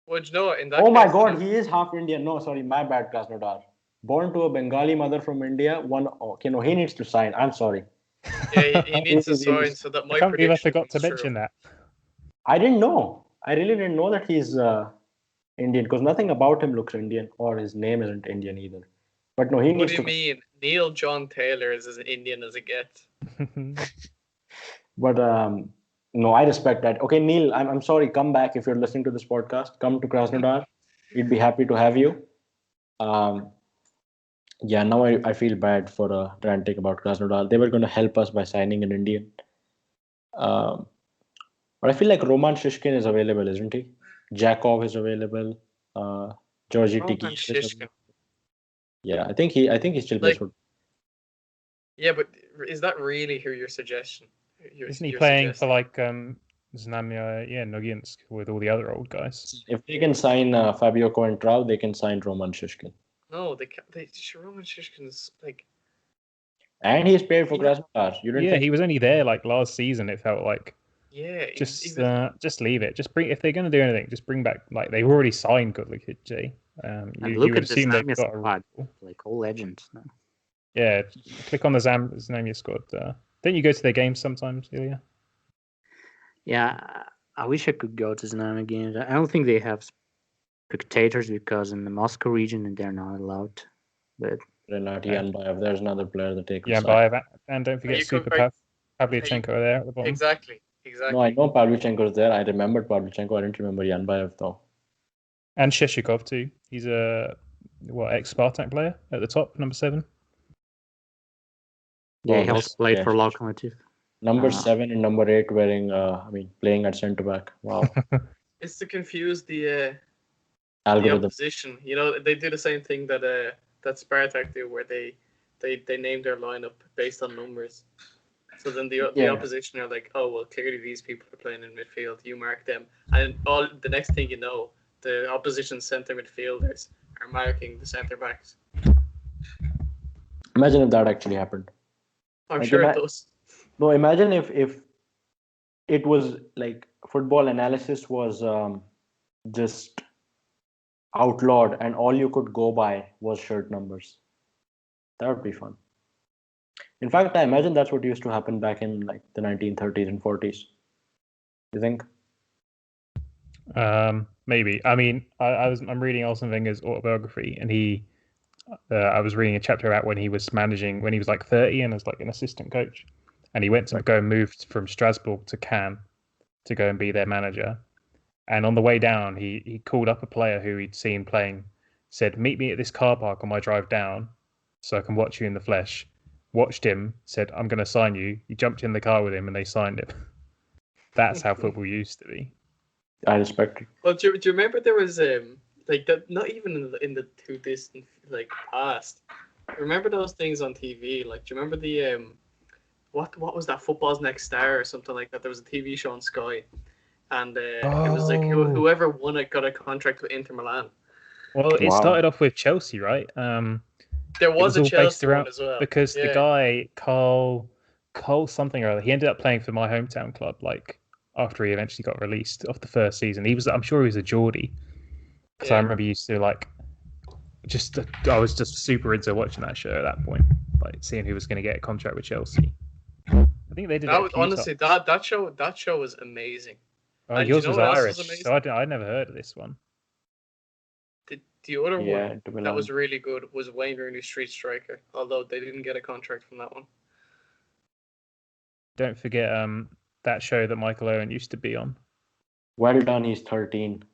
Well, you know, in that oh my God, he is half Indian. No, sorry, my bad, Krasnodar. Born to a Bengali mother from India. He needs to sign. I'm sorry. Yeah, he needs to sign so that my I can't believe I forgot to true. mention that. I didn't know. I really didn't know that he's Indian because nothing about him looks Indian or his name isn't Indian either. But no, he needs to. What do you mean? Neil John Taylor is as Indian as it gets. But no, I respect that. Okay, Neil, I'm sorry. Come back if you're listening to this podcast. Come to Krasnodar. We'd be happy to have you. Yeah, now I feel bad for ranting about Krasnodar. They were going to help us by signing an Indian. But I feel like Roman Shishkin is available, isn't he? Jakov is available. Georgi Tiki. Yeah, I think he still plays for. Yeah, but is that really your suggestion? Isn't he playing for Znamia, Noginsk with all the other old guys? If they can sign Fabio Coentrao, they can sign Roman Shishkin. No, Roman Shishkin's like. And he's played for Krasnodar. He was only there last season. It felt like. Yeah. Just leave it. Just bring if they're going to do anything. Just bring back they've already signed Goglachidze. You would assume they've got squad, all legends. No? Yeah, click on the Znamia squad. Don't you go to their games sometimes, Ilya? Yeah, I wish I could go to Znamia games. I don't think they have spectators because in the Moscow region they're not allowed. But Renat Yanbayev, there's another player that takes. Yanbayev, and don't forget Super Pavlyuchenko there at the bottom. Exactly. No, I know Pavlyuchenko is there. I remembered Pavlyuchenko. I didn't remember Yanbayev though. And Sheshikov too. He's a ex-Spartak player at the top, number 7. Yeah, he Well, also played yeah. for Lokomotiv. Number 7 and number 8 wearing, playing at centre back. Wow. It's to confuse the Algorithm. opposition. You know, they do the same thing that Spartak do, where they name their lineup based on numbers. So then the opposition are like, oh well, clearly these people are playing in midfield. You mark them, and the next thing you know, the opposition centre midfielders are marking the centre backs. Imagine if that actually happened. I'm sure it does. No, imagine if it was like football analysis was just outlawed and all you could go by was shirt numbers. That would be fun. In fact, I imagine that's what used to happen back in like the 1930s and 40s. You think? Maybe. I mean, I'm reading Arsene Wenger's autobiography, and I was reading a chapter about when he was managing when he was like 30 and was like an assistant coach, and he went to go and moved from Strasbourg to Cannes to go and be their manager. And on the way down, he called up a player who he'd seen playing, said, "Meet me at this car park on my drive down, so I can watch you in the flesh." Watched him, said, "I'm going to sign you." He jumped in the car with him, and they signed him. That's how football used to be. I respect it. Well, do you remember there was like that? Not even in the too distant like past. Remember those things on TV? Like, do you remember the what was that? Football's Next Star or something like that? There was a TV show on Sky, and it was like whoever won it got a contract with Inter Milan. Well, it started off with Chelsea, right? There was a Chelsea one as well because the guy Carl something or other, he ended up playing for my hometown club. Like after he eventually got released off the first season, I'm sure he was a Geordie. Because I remember he used to like I was just super into watching that show at that point, like seeing who was going to get a contract with Chelsea. I think they did. Honestly, that show was amazing. Oh, yours was Irish, so I never heard of this one. The other one that was really good was Wayne Rooney Street Striker, although they didn't get a contract from that one. Don't forget that show that Michael Owen used to be on. Well done, he's 13.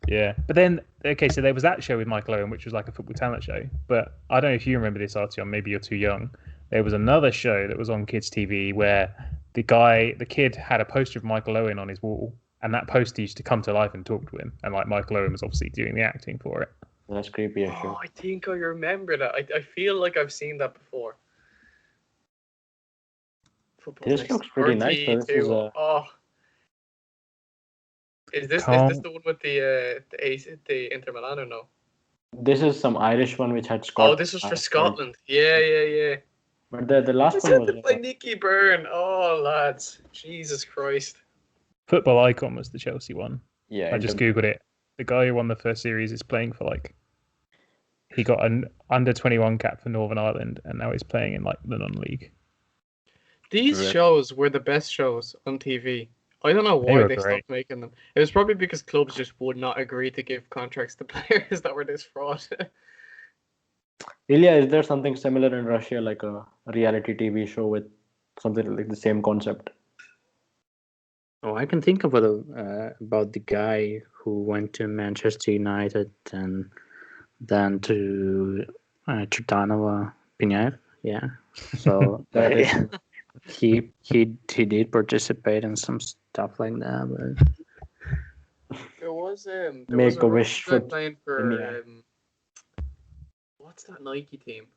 Yeah, but then, okay, so there was that show with Michael Owen, which was like a football talent show. But I don't know if you remember this, Artem, maybe you're too young. There was another show that was on Kids TV where the kid had a poster of Michael Owen on his wall, and that poster used to come to life and talk to him. And like Michael Owen was obviously doing the acting for it. That's creepy. Oh, I think I remember that. I feel like I've seen that before. This looks pretty nice. Though. This is this the one with the Inter Milan or no? This is some Irish one which had Scotland. Oh, this was for Scotland. Yeah. But the last one was by Nicky Byrne. Oh, lads, Jesus Christ! Football Icon was the Chelsea one. Yeah, I just googled it. The guy who won the first series is playing for he got an under-21 cap for Northern Ireland, and now he's playing in the non-league. These shows were the best shows on TV. I don't know why they stopped making them. It was probably because clubs just would not agree to give contracts to players that were this fraud. Ilya, is there something similar in Russia, like a reality TV show with something like the same concept? Oh, I can think of about the guy who went to Manchester United and then to Chutanova Pinyaev. Yeah, so he did participate in some stuff like that. But there was Make a wish for playing for what's that Nike team?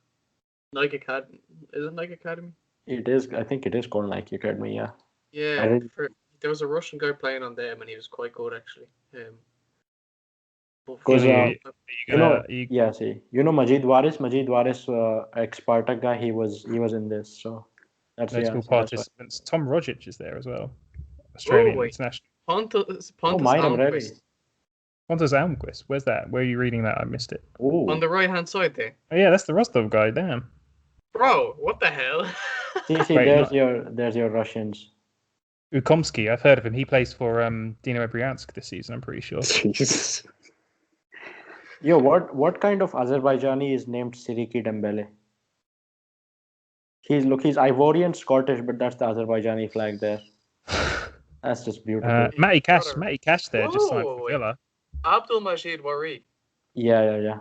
Nike Academy. Is it Nike Academy? It is. I think it is called Nike Academy. Yeah. Yeah. There was a Russian guy playing on them, and he was quite good actually. Because Majid Waris, ex-Spartak guy, he was in this, so that's notable participants. Tom Rogic is there as well, Australian international. Pontus Almquist. Pontus Almquist. Where's that? Where are you reading that? I missed it. Ooh. On the right hand side there. Oh yeah, that's the Rostov guy. Damn. Bro, what the hell? See, there's your Russians. Ukomsky, I've heard of him. He plays for Dynamo Bryansk this season, I'm pretty sure. Jesus. Yo, what kind of Azerbaijani is named Siriki Dembele? He's Ivorian Scottish, but that's the Azerbaijani flag there. That's just beautiful. Matty Cash there, just signed for Villa. Abdul Majid Wari. Yeah.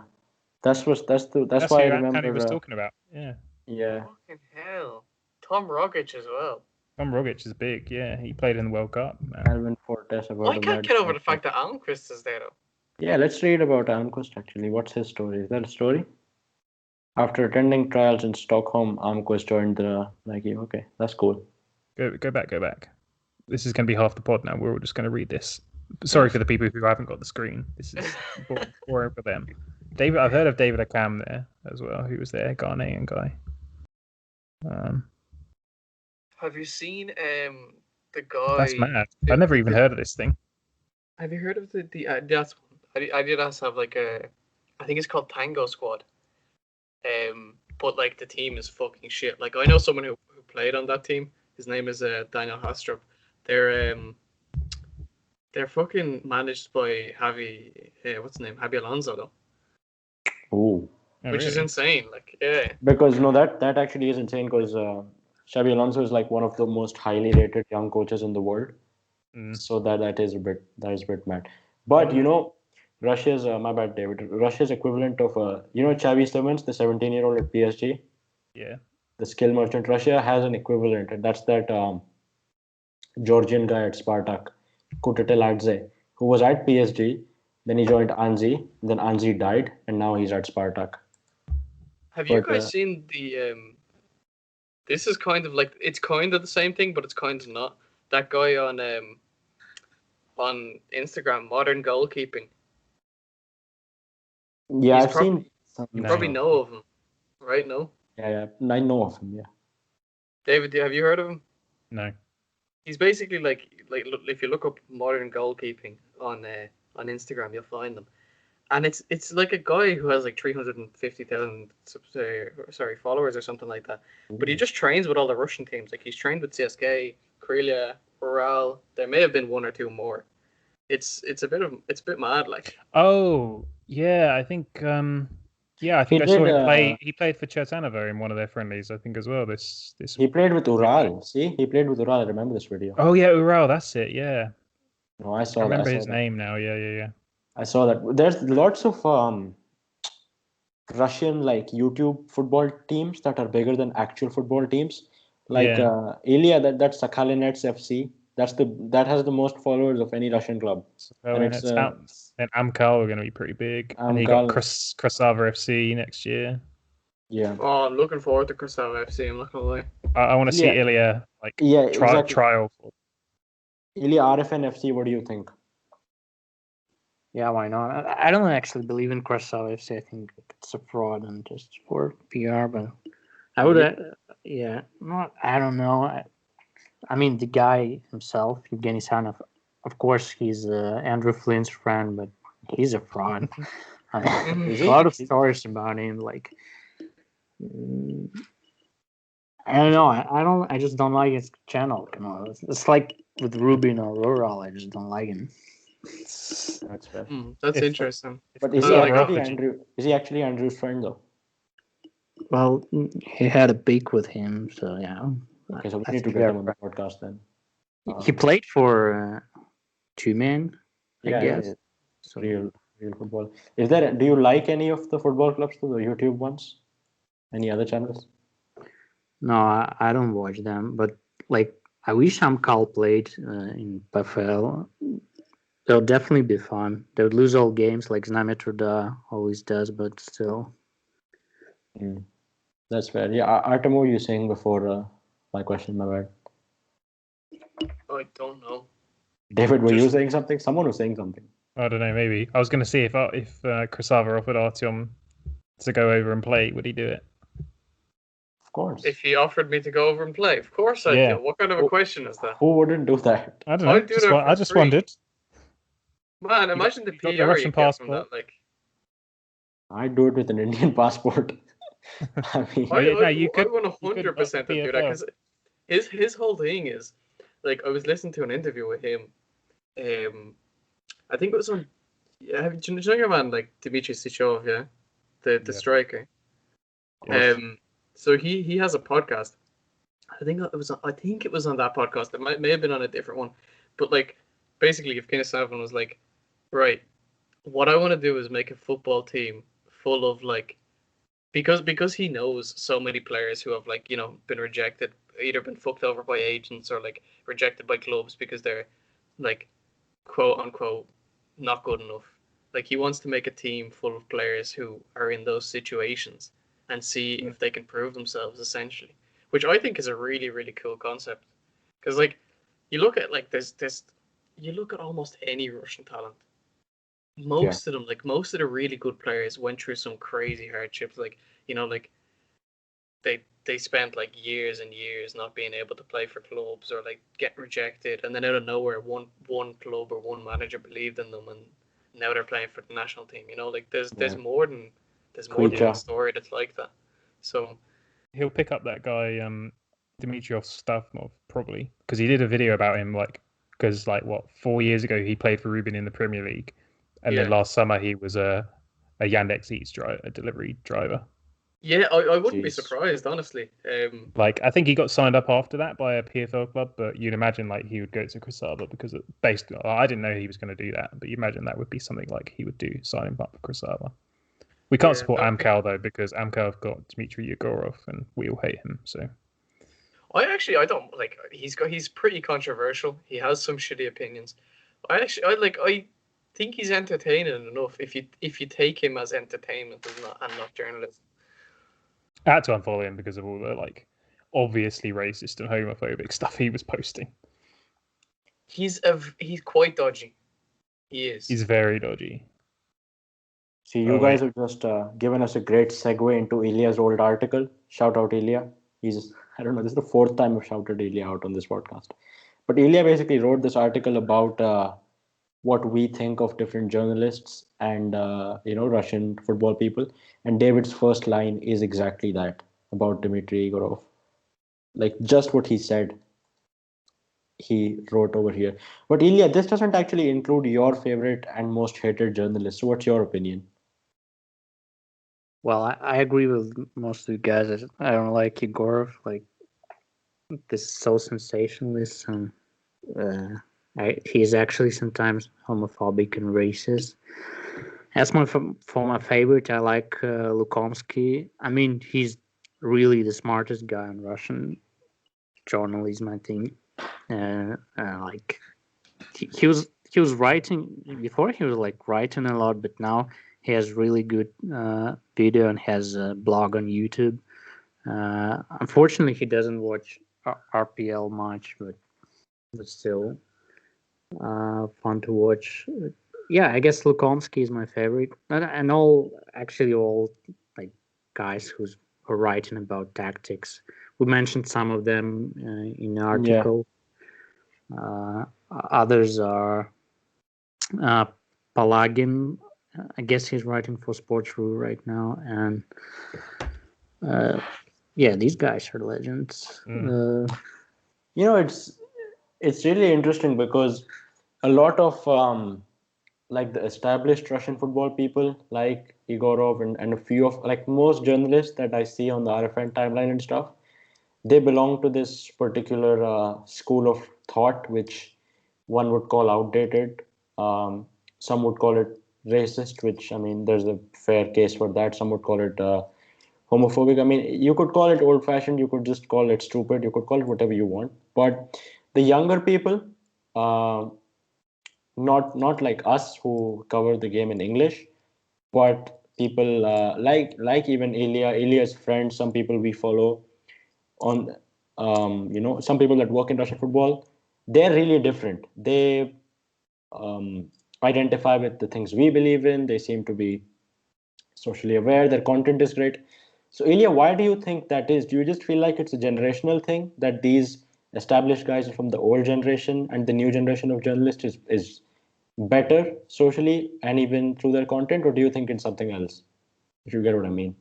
That's That's why I who remember. Hanu was talking about. Yeah. Yeah. Fucking hell. Tom Rogic as well. Tom Rogic is big. Yeah, he played in the World Cup. Alvin Fortes about I can't get over the fact that Almquist is there though. Yeah, let's read about Almquist actually. What's his story? Is that a story? After attending trials in Stockholm, Almquist joined the Nike. Okay, that's cool. Go back. This is going to be half the pod now. We're all just going to read this. Sorry for the people who haven't got the screen. This is boring for them. David, I've heard of David Akam there as well, who was there, Ghanaian guy. Have you seen the guy? That's mad. I've never even heard of this thing. Have you heard of the that's one? Adidas have like I think it's called Tango Squad. But like the team is fucking shit. Like I know someone who played on that team. His name is Daniel Hastrup. They're fucking managed by what's his name? Javi Alonso though. Ooh. Which is insane. Like yeah. Because no, that actually is insane because Xabi Alonso is like one of the most highly rated young coaches in the world. So that is a bit mad. But you know, Russia's my bad, David. Russia's equivalent of Xavi Simons, the 17-year-old at PSG. Yeah. The skill merchant. Russia has an equivalent, and that's that Georgian guy at Spartak, Kutateladze, who was at PSG. Then he joined Anzi. Then Anzi died, and now he's at Spartak. Have you guys seen the? This is kind of like it's kind of the same thing, but it's kind of not. That guy on Instagram, Modern Goalkeeping. Yeah, I've seen. You probably know of him, right? No. Yeah, I know of him. Yeah. David, have you heard of him? No. He's basically like if you look up Modern Goalkeeping on Instagram, you'll find them, and it's like a guy who has like 350,000 followers or something like that. But he just trains with all the Russian teams. Like he's trained with CSKA, Krylia, Ural. There may have been one or two more. It's a bit mad. Like oh yeah, I think I saw him play. He played for Chertanova in one of their friendlies, I think as well. This he played with Ural. See, he played with Ural. I remember this video. Oh yeah, Ural. That's it. Yeah. No, I saw. I remember his name now. Yeah. I saw that. There's lots of Russian like YouTube football teams that are bigger than actual football teams. Like Ilya, that's Sakhalinets FC. That has the most followers of any Russian club. And Amkal are going to be pretty big. And you got Krasnodar FC next year. Yeah. Oh, I'm looking forward to Krasnodar FC. I'm not gonna lie. I want to see Ilya trial. Ilya RFN FC. What do you think? Yeah, why not? I don't actually believe in Krasnodar FC. I think it's a fraud and just for PR. But I would, I don't know. I mean, the guy himself, Evgeny Sanov, of course, he's Andrew Flynn's friend, but he's a fraud. There's a lot of stories about him. Like, I don't know. I just don't like his channel. You know, it's like with Rubin or Rural. I just don't like him. That's fair. That's interesting. But is he actually Andrew's friend though? Well, he had a beak with him, so yeah. Okay, so we need to get him on the podcast then. He played for Two Men, I guess. Yeah. So real football. Do you like any of the football clubs, the YouTube ones? Any other channels? No, I don't watch them. But like, I wish Amkal played in PFL. They'll definitely be fun. They would lose all games like Znamya Truda always does, but still. That's fair. Yeah, Artem, what were you saying before my question? My bad. I don't know. David, were you saying something? Someone was saying something. I don't know. Maybe I was going to see if Krasava offered Artyom to go over and play, would he do it? Of course. If he offered me to go over and play, of course I'd do. What kind of a question is that? Who wouldn't do that? I don't know. I just wondered. Man, imagine the PR you Russian get from that. Like, I'd do it with an Indian passport. I mean, I 100% do that because his whole thing is like I was listening to an interview with him. I think it was on. Yeah, do you know your man like Dmitry Sichov? Yeah, the striker. Yes. So he has a podcast. I think it was on that podcast. It may have been on a different one, but like basically, if Evgeny Sanov was like, right, what I want to do is make a football team full of like, because he knows so many players who have like, you know, been rejected, either been fucked over by agents or like rejected by clubs because they're like, quote unquote, not good enough. Like, he wants to make a team full of players who are in those situations and see if they can prove themselves, essentially, which I think is a really, really cool concept. Because like, you look at like this, you look at almost any Russian talent. Most of them, like most of the really good players, went through some crazy hardships. Like, you know, like they spent like years and years not being able to play for clubs or like get rejected, and then out of nowhere, one club or one manager believed in them, and now they're playing for the national team. You know, like there's more than a story that's like that. So he'll pick up that guy Dimitrov Stavnov probably, because he did a video about him, like, because like 4 years ago he played for Rubin in the Premier League, and then last summer he was a Yandex Eats a delivery driver. Yeah, I wouldn't be surprised, honestly. Like, I think he got signed up after that by a PFL club, but you'd imagine like he would go to Krasnodar because I didn't know he was going to do that, but you imagine that would be something like he would do, sign him up for Krasnodar. We can't support Amcal though, because Amcal have got Dmitry Yegorov and we all hate him. So I don't like. He's pretty controversial. He has some shitty opinions. I think he's entertaining enough if you take him as entertainment and not journalism. I had to unfollow him because of all the like obviously racist and homophobic stuff he was posting. He's quite dodgy. He is. He's very dodgy. See, you guys have just given us a great segue into Ilya's old article. Shout out Ilya. I don't know, this is the fourth time I've shouted Ilya out on this podcast. But Ilya basically wrote this article about what we think of different journalists and Russian football people. And David's first line is exactly that about Dmitry Igorov. Like, just what he said, he wrote over here. But Ilya, this doesn't actually include your favorite and most hated journalist. So what's your opinion? Well, I agree with most of you guys. I don't like Igorov. Like, this is so sensationalist, and he's actually sometimes homophobic and racist. As for my favorite, I like Lokomotiv. I mean, he's really the smartest guy in Russian journalism, I think. Like, he was writing before. He was like writing a lot, but now he has really good video and has a blog on YouTube. Unfortunately, he doesn't watch RPL much, but still fun to watch. Yeah, I guess Lokomotiv is my favorite, and all like guys who are writing about tactics. We mentioned some of them in the article. Others are Palagin. I guess he's writing for Sports.ru right now, and these guys are legends. It's really interesting because a lot of like the established Russian football people like Igorov and a few of like most journalists that I see on the RFN timeline and stuff, they belong to this particular school of thought, which one would call outdated. Some would call it racist, which, I mean, there's a fair case for that. Some would call it homophobic. I mean, you could call it old-fashioned. You could just call it stupid. You could call it whatever you want. But the younger people, not like us who cover the game in English, but people like even Ilya's friends, some people we follow on, some people that work in Russian football, they're really different. They identify with the things we believe in. They seem to be socially aware. Their content is great. So Ilya, why do you think that is? Do you just feel like it's a generational thing, that these established guys are from the old generation and the new generation of journalists is better socially and even through their content, or do you think it's something else? If you get what I mean.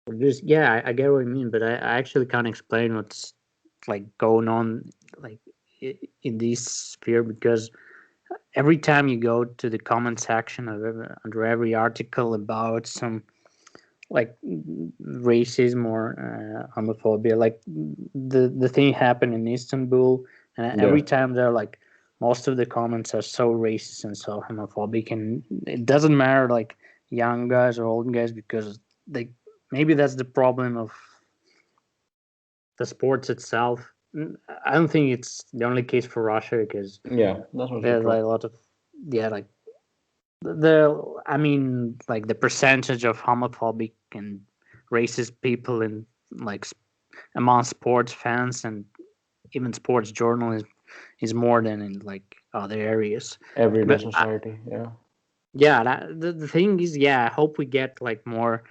I get what you mean, but I actually can't explain what's like going on like in this sphere, because every time you go to the comment section under every article about some like racism or homophobia, like the thing happened in Istanbul, and every time they're like, most of the comments are so racist and so homophobic, and it doesn't matter like young guys or old guys, because maybe that's the problem of the sports itself. I don't think it's the only case for Russia, because Yeah, that's also there's true. like a lot of like the percentage of homophobic and racist people in like among sports fans and even sports journalism is more than in like other areas. Everyday But society. Yeah. the thing is, I hope we get like more,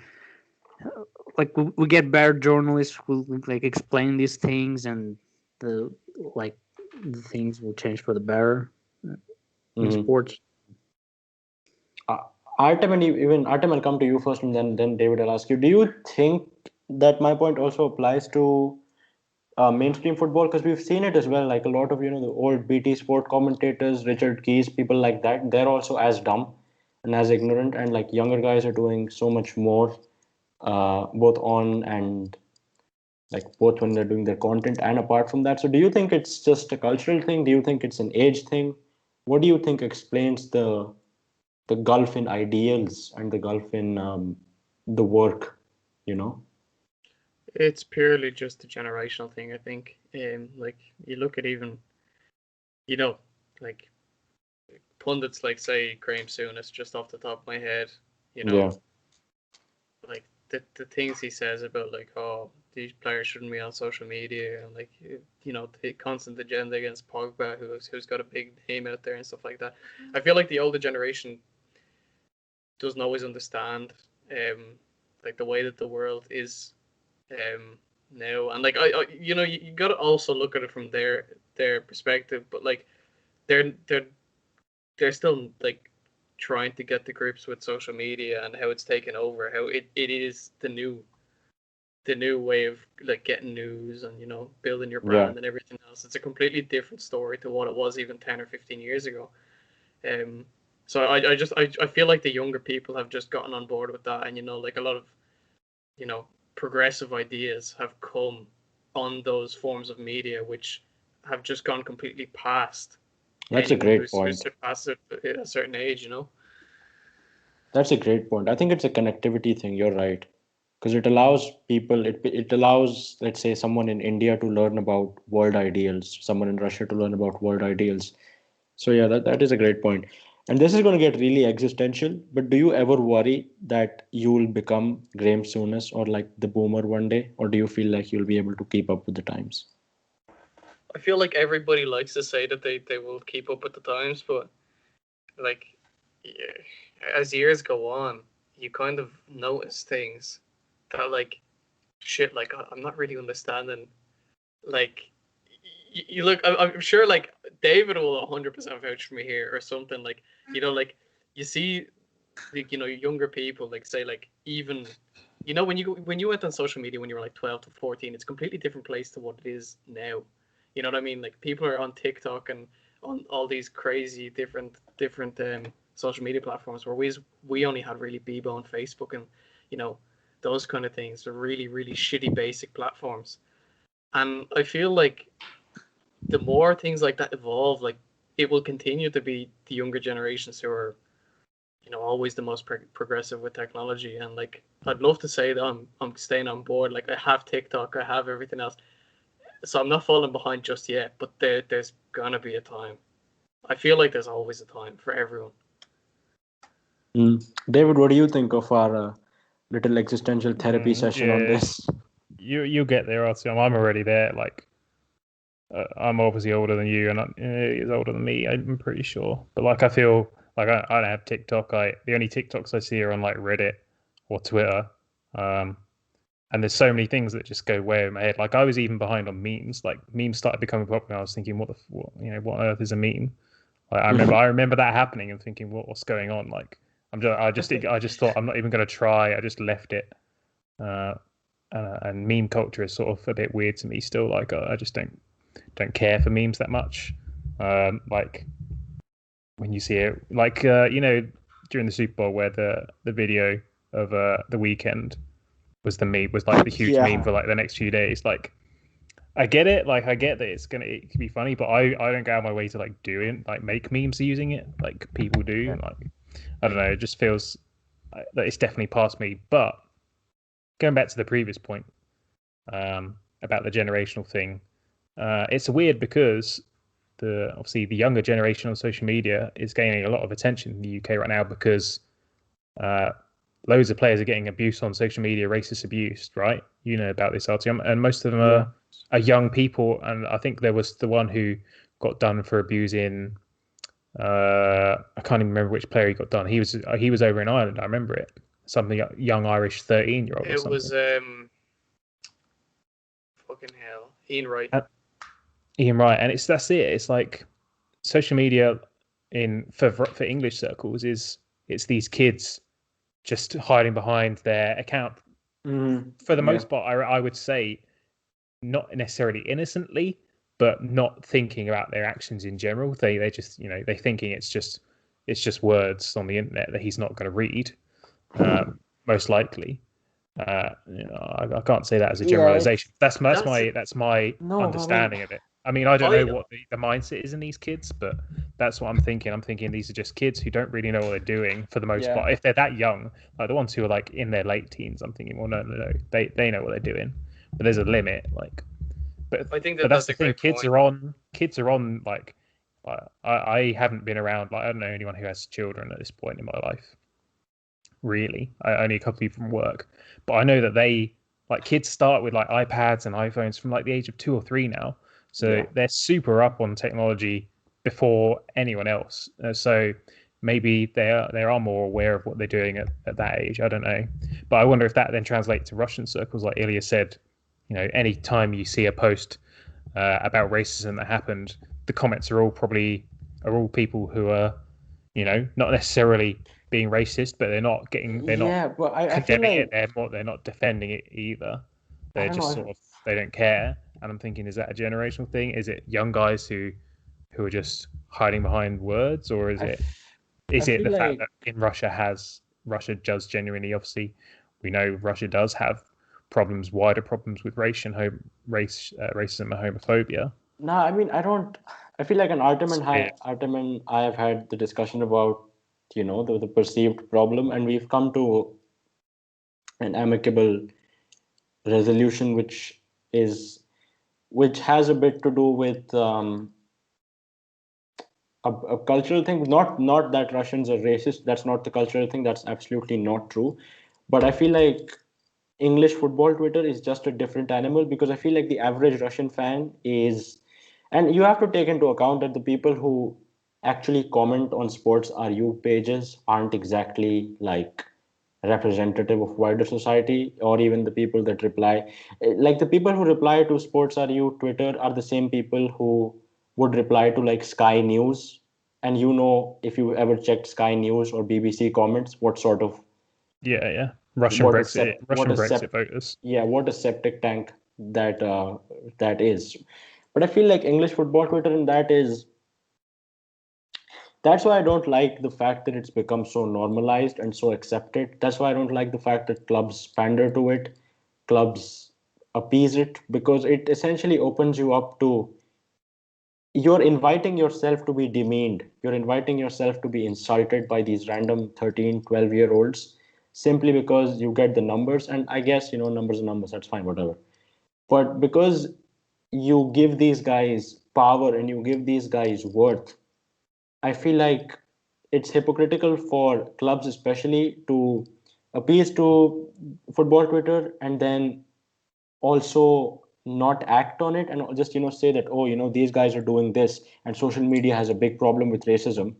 like we get better journalists who like explain these things, and the like the things will change for the better in Mm-hmm. sports. Artem, and even Artem, I'll come to you first, and then David, I'll ask you. Do you think that my point also applies to mainstream football? Because we've seen it as well. Like a lot of the old BT sport commentators, Richard Keys, people like that. They're also as dumb and as ignorant, and like younger guys are doing so much more, both on and like both when they're doing their content and apart from that. So, do you think it's just a cultural thing? Do you think it's an age thing? What do you think explains the gulf in ideals and the gulf in the work, you know? It's purely just a generational thing, I think. Like you look at even, you know, like pundits like say Graham Souness, just off the top of my head, you know, Yeah, like the things he says about like, oh, these players shouldn't be on social media, and like the constant agenda against Pogba, who's got a big name out there and stuff like that. I feel like the older generation doesn't always understand like the way that the world is now, and like you got to also look at it from their perspective, but like they're they're they're still like trying to get to grips with social media and how it's taken over, how it is the new way of like getting news and building your yeah. brand and everything else. It's a completely different story to what it was even 10 or 15 years ago. um so I feel like the younger people have just gotten on board with that, and like a lot of you know progressive ideas have come on those forms of media which have just gone completely past That's a anyone great who's point. surpassed it at a certain age. That's a great point. I think it's a connectivity thing. You're right. Because it allows people, it allows, let's say, someone in India to learn about world ideals, someone in Russia to learn about world ideals. So, yeah, that is a great point. And this is going to get really existential, but do you ever worry that you'll become Graham Souness or like the boomer one day? Or do you feel like you'll be able to keep up with the times? I feel like everybody likes to say that they will keep up with the times, but like yeah, as years go on, you kind of notice things that like shit. Like I'm not really understanding. Like you look, I'm sure like David will 100% vouch for me here or something. Like like you see, like, younger people like say like even. When you went on social media when you were like 12 to 14, it's a completely different place to what it is now. You know what I mean? Like people are on TikTok and on all these crazy different social media platforms where we only had really Bebo and Facebook and you know those kind of things. They're really really shitty basic platforms, and I feel like the more things like that evolve, like it will continue to be the younger generations who are always the most progressive with technology. And like I'd love to say that I'm staying on board. Like I have TikTok, I have everything else, so I'm not falling behind just yet. But there's gonna be a time. I feel like there's always a time for everyone. David, what do you think of our little existential therapy session on Yeah, this? you get there, Artem. I'm already there. Like, I'm obviously older than you, and he's older than me. I'm pretty sure. But like, I feel like I don't have TikTok. The only TikToks I see are on like Reddit or Twitter. And there's so many things that just go way over my head. Like I was even behind on memes. Like memes started becoming popular. I was thinking, what on earth is a meme? Like, I remember that happening and thinking, what's going on? Like I just thought I'm not even going to try. I just left it. And meme culture is sort of a bit weird to me still. Like I just don't care for memes that much. Like when you see it, like during the Super Bowl where the video of the weekend was like the huge meme for like the next few days. Like I get it, like I get that it can be funny, but I don't go out of my way to like do it, like make memes using it like people do. Like I don't know, it just feels it's definitely past me. But going back to the previous point about the generational thing, it's weird because obviously the younger generation on social media is gaining a lot of attention in the UK right now because loads of players are getting abuse on social media, racist abuse, right? You know about this, Artem, and most of them are young people. And I think there was the one who got done for abusing. I can't even remember which player he got done. He was over in Ireland. I remember it. Something young Irish 13-year-old. It was fucking hell, Ian Wright. Ian Wright, and that's it. It's like social media for English circles it's these kids just hiding behind their account. For the most part, I would say not necessarily innocently, but not thinking about their actions in general. They just they're thinking it's just words on the internet that he's not going to read, most likely. I can't say that as a generalization. That's my understanding of it. I mean, I don't know what the mindset is in these kids, but that's what I'm thinking. I'm thinking these are just kids who don't really know what they're doing for the most part. If they're that young, like the ones who are like in their late teens, I'm thinking, well, no, they know what they're doing, but there's a limit. Like, but I think that's the thing. Kids are on like, I haven't been around. Like, I don't know anyone who has children at this point in my life. Really, only a couple people from work, but I know that kids start with like iPads and iPhones from like the age of 2 or 3 now. So they're super up on technology before anyone else. So maybe they are more aware of what they're doing at that age. I don't know. But I wonder if that then translates to Russian circles. Like Ilya said, any time you see a post about racism that happened, the comments are all people who are, not necessarily being racist, but they're not condemning it. They're not defending it either. They're just they don't care. And I'm thinking, is that a generational thing? Is it young guys who are just hiding behind words, or is it the fact that in Russia does genuinely, obviously, we know Russia does have wider problems with racism and homophobia. No, I mean, I feel like Artem and I have had the discussion about the perceived problem, and we've come to an amicable resolution, which has a bit to do with a cultural thing. Not that Russians are racist. That's not the cultural thing. That's absolutely not true. But I feel like English football Twitter is just a different animal, because I feel like the average Russian fan is, and you have to take into account that the people who actually comment on sports RU pages aren't exactly like representative of wider society, or even the people that reply. Like the people who reply to sports RU Twitter are the same people who would reply to like Sky News. And if you ever checked Sky News or BBC comments, what sort of Russian Brexit voters. Yeah, what a septic tank that is. But I feel like English football Twitter in that's why I don't like the fact that it's become so normalized and so accepted. That's why I don't like the fact that clubs pander to it, clubs appease it, because it essentially opens you up to, you're inviting yourself to be demeaned. You're inviting yourself to be insulted by these random 13, 12-year-olds simply because you get the numbers. And I guess, numbers are numbers, that's fine, whatever. But because you give these guys power and you give these guys worth, I feel like it's hypocritical for clubs especially to appease to football Twitter and then also not act on it and just say that, oh, these guys are doing this and social media has a big problem with racism.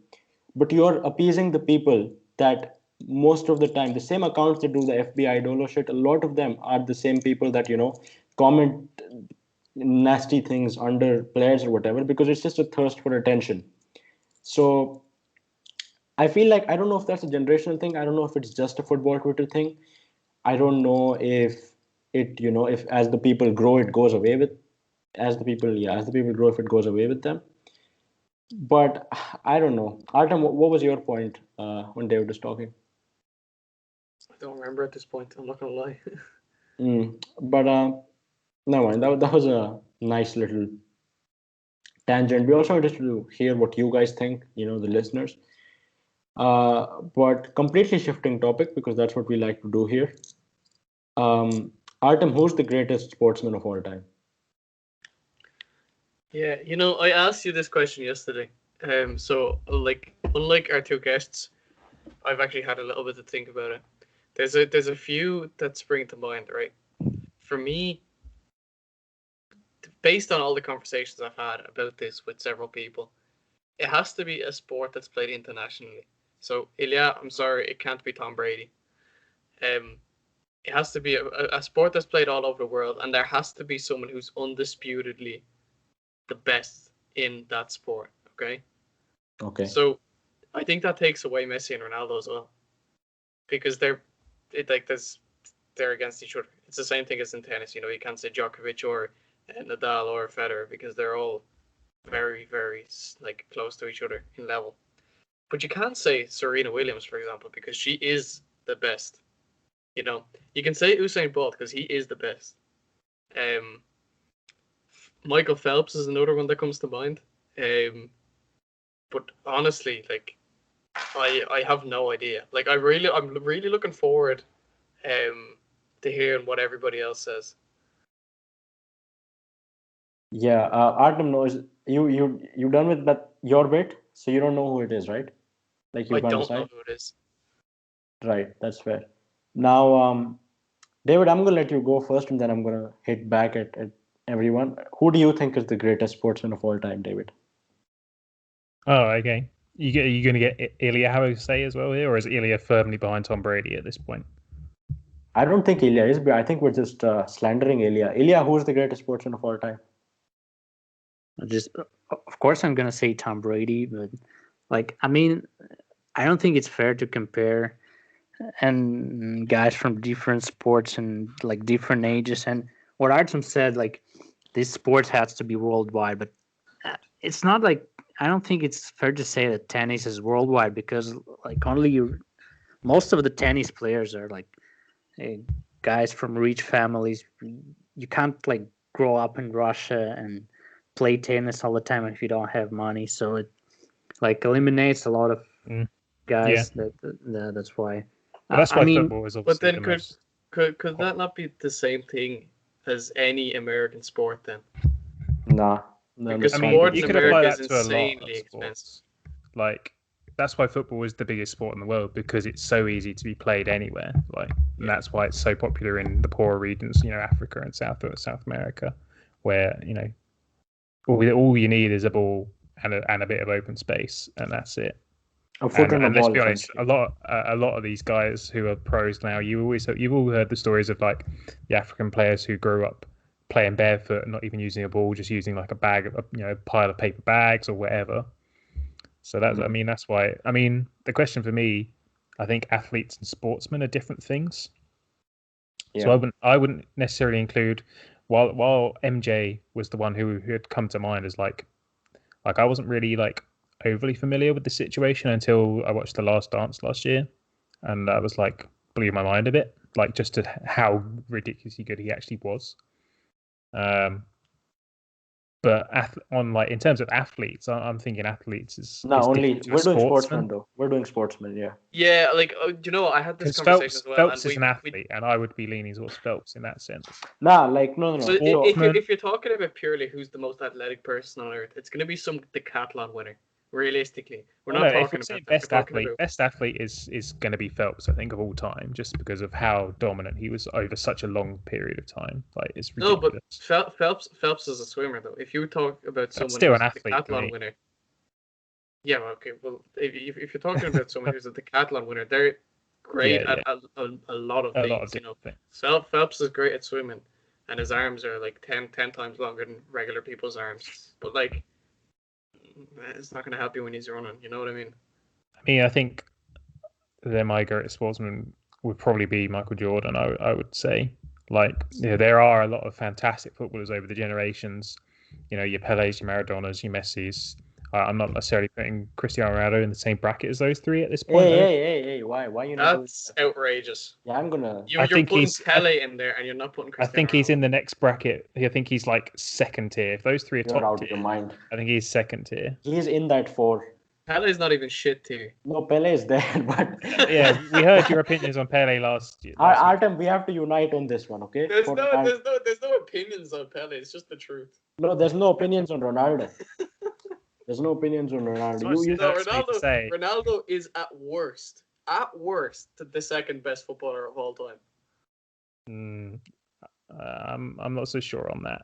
But you're appeasing the people that most of the time, the same accounts that do the FBI dolo shit, a lot of them are the same people that comment nasty things under players or whatever, because it's just a thirst for attention. So I feel like, I don't know if that's a generational thing. I don't know if it's just a football Twitter thing. I don't know if it, if as the people grow, it goes away with, as the people grow, if it goes away with them. But I don't know. Artem, what was your point when David was talking? I don't remember at this point. I'm not gonna lie. But never mind. That was a nice little tangent. We also wanted to hear what you guys think, the listeners. But completely shifting topic because that's what we like to do here. Artem, who's the greatest sportsman of all time? Yeah, I asked you this question yesterday. So like, unlike our two guests, I've actually had a little bit to think about it. There's a few that spring to mind, right? For me, based on all the conversations I've had about this with several people, it has to be a sport that's played internationally. So Ilya, I'm sorry, it can't be Tom Brady. It has to be a sport that's played all over the world, and there has to be someone who's undisputedly the best in that sport. Okay. Okay. So I think that takes away Messi and Ronaldo as well, because they're against each other. It's the same thing as in tennis. You can't say Djokovic or Nadal or Federer because they're all very, very close to each other in level. But you can't say Serena Williams, for example, because she is the best. You can say Usain Bolt because he is the best. Michael Phelps is another one that comes to mind. But honestly, I have no idea. I'm really looking forward to hearing what everybody else says. Yeah, Artem knows you done with that your bit, so you don't know who it is, right? Like you I can't don't decide. know who it is. Right, that's fair. Now, David, I'm gonna let you go first, and then I'm gonna hit back at everyone. Who do you think is the greatest sportsman of all time, David? Oh, okay. You going to get Ilya have a say as well here, or is Ilya firmly behind Tom Brady at this point? I don't think Ilya is, but I think we're just slandering Ilya. Ilya, who's the greatest sportsman of all time? Of course, I'm gonna say Tom Brady, but I don't think it's fair to compare and guys from different sports and different ages. And what Artem said, this sport has to be worldwide, but it's not I don't think it's fair to say that tennis is worldwide because most of the tennis players are guys from rich families. You can't grow up in Russia and play tennis all the time if you don't have money. So it eliminates a lot of guys. Yeah. That's why. But that's why football is obviously But then the most... could that not be the same thing as any American sport then? Nah. Because I mean, sports you in could apply America that is to a lot insanely of expensive. sports. That's why football is the biggest sport in the world because it's so easy to be played anywhere. And that's why it's so popular in the poorer regions, Africa and South America, where all you need is a ball and a bit of open space, and that's it. And let's be honest, a lot of these guys who are pros now, you've all heard the stories of the African players who grew up playing barefoot and not even using a ball, just using a bag of pile of paper bags or whatever. So that's that's why. The question for me, I think athletes and sportsmen are different things. Yeah. So I wouldn't necessarily include while MJ was the one who had come to mind as I wasn't really overly familiar with the situation until I watched The Last Dance last year, and that was blew my mind a bit, just to how ridiculously good he actually was. But in terms of athletes, I'm thinking athletes is only we're doing sportsmen though. We're doing sportsmen, yeah. Yeah, I had this conversation as well. Phelps is an athlete, and I would be leaning towards Phelps in that sense. No. So if you're talking about purely who's the most athletic person on earth, it's going to be some decathlon winner. Realistically, we're not talking about best athlete. Best athlete is going to be Phelps, I think, of all time, just because of how dominant he was over such a long period of time. It's ridiculous. No, but Phelps is a swimmer, though. If you talk about someone still who's an athlete, a decathlon winner, yeah, okay. Well, if you're talking about someone who's a decathlon winner, they're great at a lot of things. Phelps is great at swimming, and his arms are 10 times longer than regular people's arms. But it's not going to help you when he's running. You know what I mean? I think then my greatest sportsman would probably be Michael Jordan. I would say, there are a lot of fantastic footballers over the generations. Your Peles, your Maradonas, your Messis. I'm not necessarily putting Cristiano Ronaldo in the same bracket as those three at this point. Hey! Why you not? That's outrageous. Yeah, I'm gonna. You're putting Pele in there, and you're not putting Cristiano. I think he's in the next bracket. I think he's second tier. If those three are top tier, I think he's second tier. He's in that 4. Pele's not even shit to you. No, Pele is there, but Yeah, we heard your opinions on Pele last year. Artem, we have to unite on this one, okay? There's no opinions on Pele. It's just the truth. No, there's no opinions on Ronaldo. There's no opinions on Ronaldo. No, Ronaldo is at worst, the second best footballer of all time. I'm not so sure on that.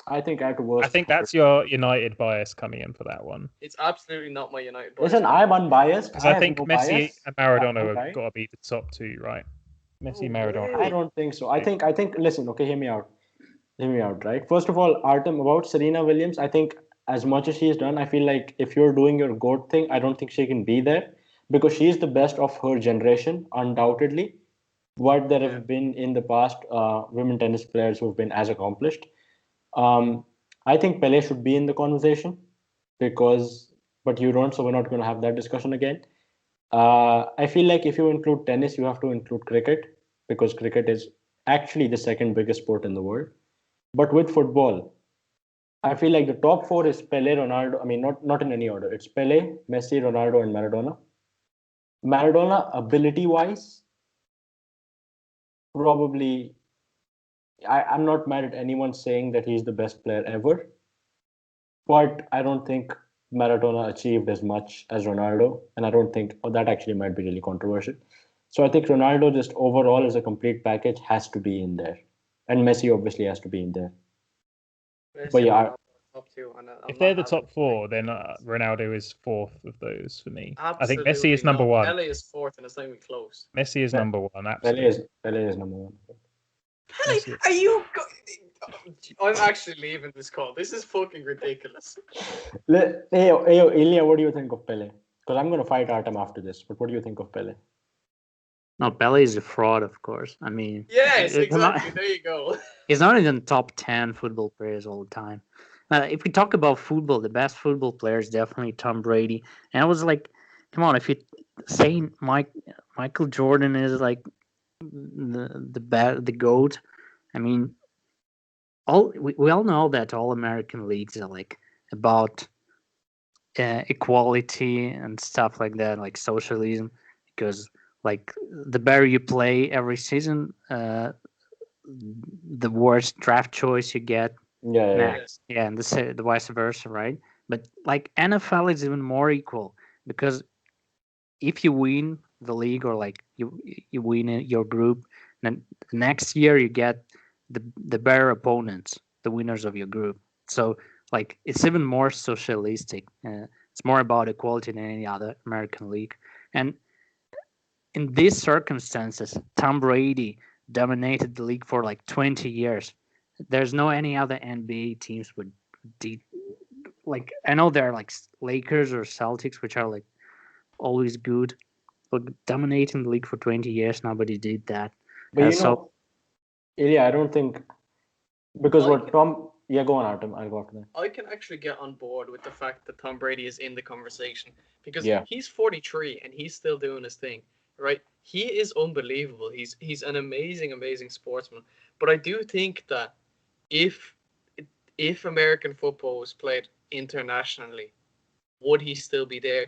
I think at worst. I think that's your United bias coming in for that one. It's absolutely not my United bias. Listen, I'm unbiased. Because I think Messi and Maradona have got to be the top two, right? Messi, Maradona. I don't think so. I think. Listen, okay, hear me out, right? First of all, Artem, about Serena Williams, I think as much as she's done, I feel like if you're doing your GOAT thing, I don't think she can be there because she's the best of her generation, undoubtedly. What there have been in the past, women tennis players who've been as accomplished. I think Pele should be in the conversation but you don't, so we're not going to have that discussion again. I feel like if you include tennis, you have to include cricket because cricket is actually the second biggest sport in the world. But with football, I feel like the top four is Pele, Ronaldo. I mean, not in any order. It's Pele, Messi, Ronaldo, and Maradona. Maradona, ability-wise, probably, I'm not mad at anyone saying that he's the best player ever, but I don't think Maradona achieved as much as Ronaldo, and I don't think that actually might be really controversial. So I think Ronaldo just overall as a complete package has to be in there, and Messi obviously has to be in there. But yeah, top two, if they're the top four, then Ronaldo is fourth of those for me. Absolutely, I think Messi is number one. Pele is fourth, and it's not even close. Messi is number one. Absolutely. Pele is number one. Pele, are you? I'm actually leaving this call. This is fucking ridiculous. Hey, Ilya, what do you think of Pele? Because I'm going to fight Artem after this. But what do you think of Pele? No, Pele is a fraud, of course. I mean, yes, exactly. There you go. He's not even top 10 football players all the time. If we talk about football, the best football player is definitely Tom Brady. And I was like, come on, if you say Michael Jordan is like the GOAT, I mean, we all know that all American leagues are like about equality and stuff like that, like socialism, because like the better you play every season, the worse draft choice you get. Yeah, and the vice versa, right? But like NFL is even more equal because if you win the league or like you win your group, then the next year you get the better opponents, the winners of your group. So like it's even more socialistic. It's more about equality than any other American league. And in these circumstances, Tom Brady dominated the league for like 20 years. There's no any other NBA teams would like. I know there are like Lakers or Celtics, which are like always good, but dominating the league for 20 years, nobody did that. But Ilya, I don't think because what Tom. Yeah, go on, Artem. I'll go after that. I can actually get on board with the fact that Tom Brady is in the conversation because he's 43 and he's still doing his thing, right? He is unbelievable. He's an amazing sportsman. But I do think that if American football was played internationally, would he still be there?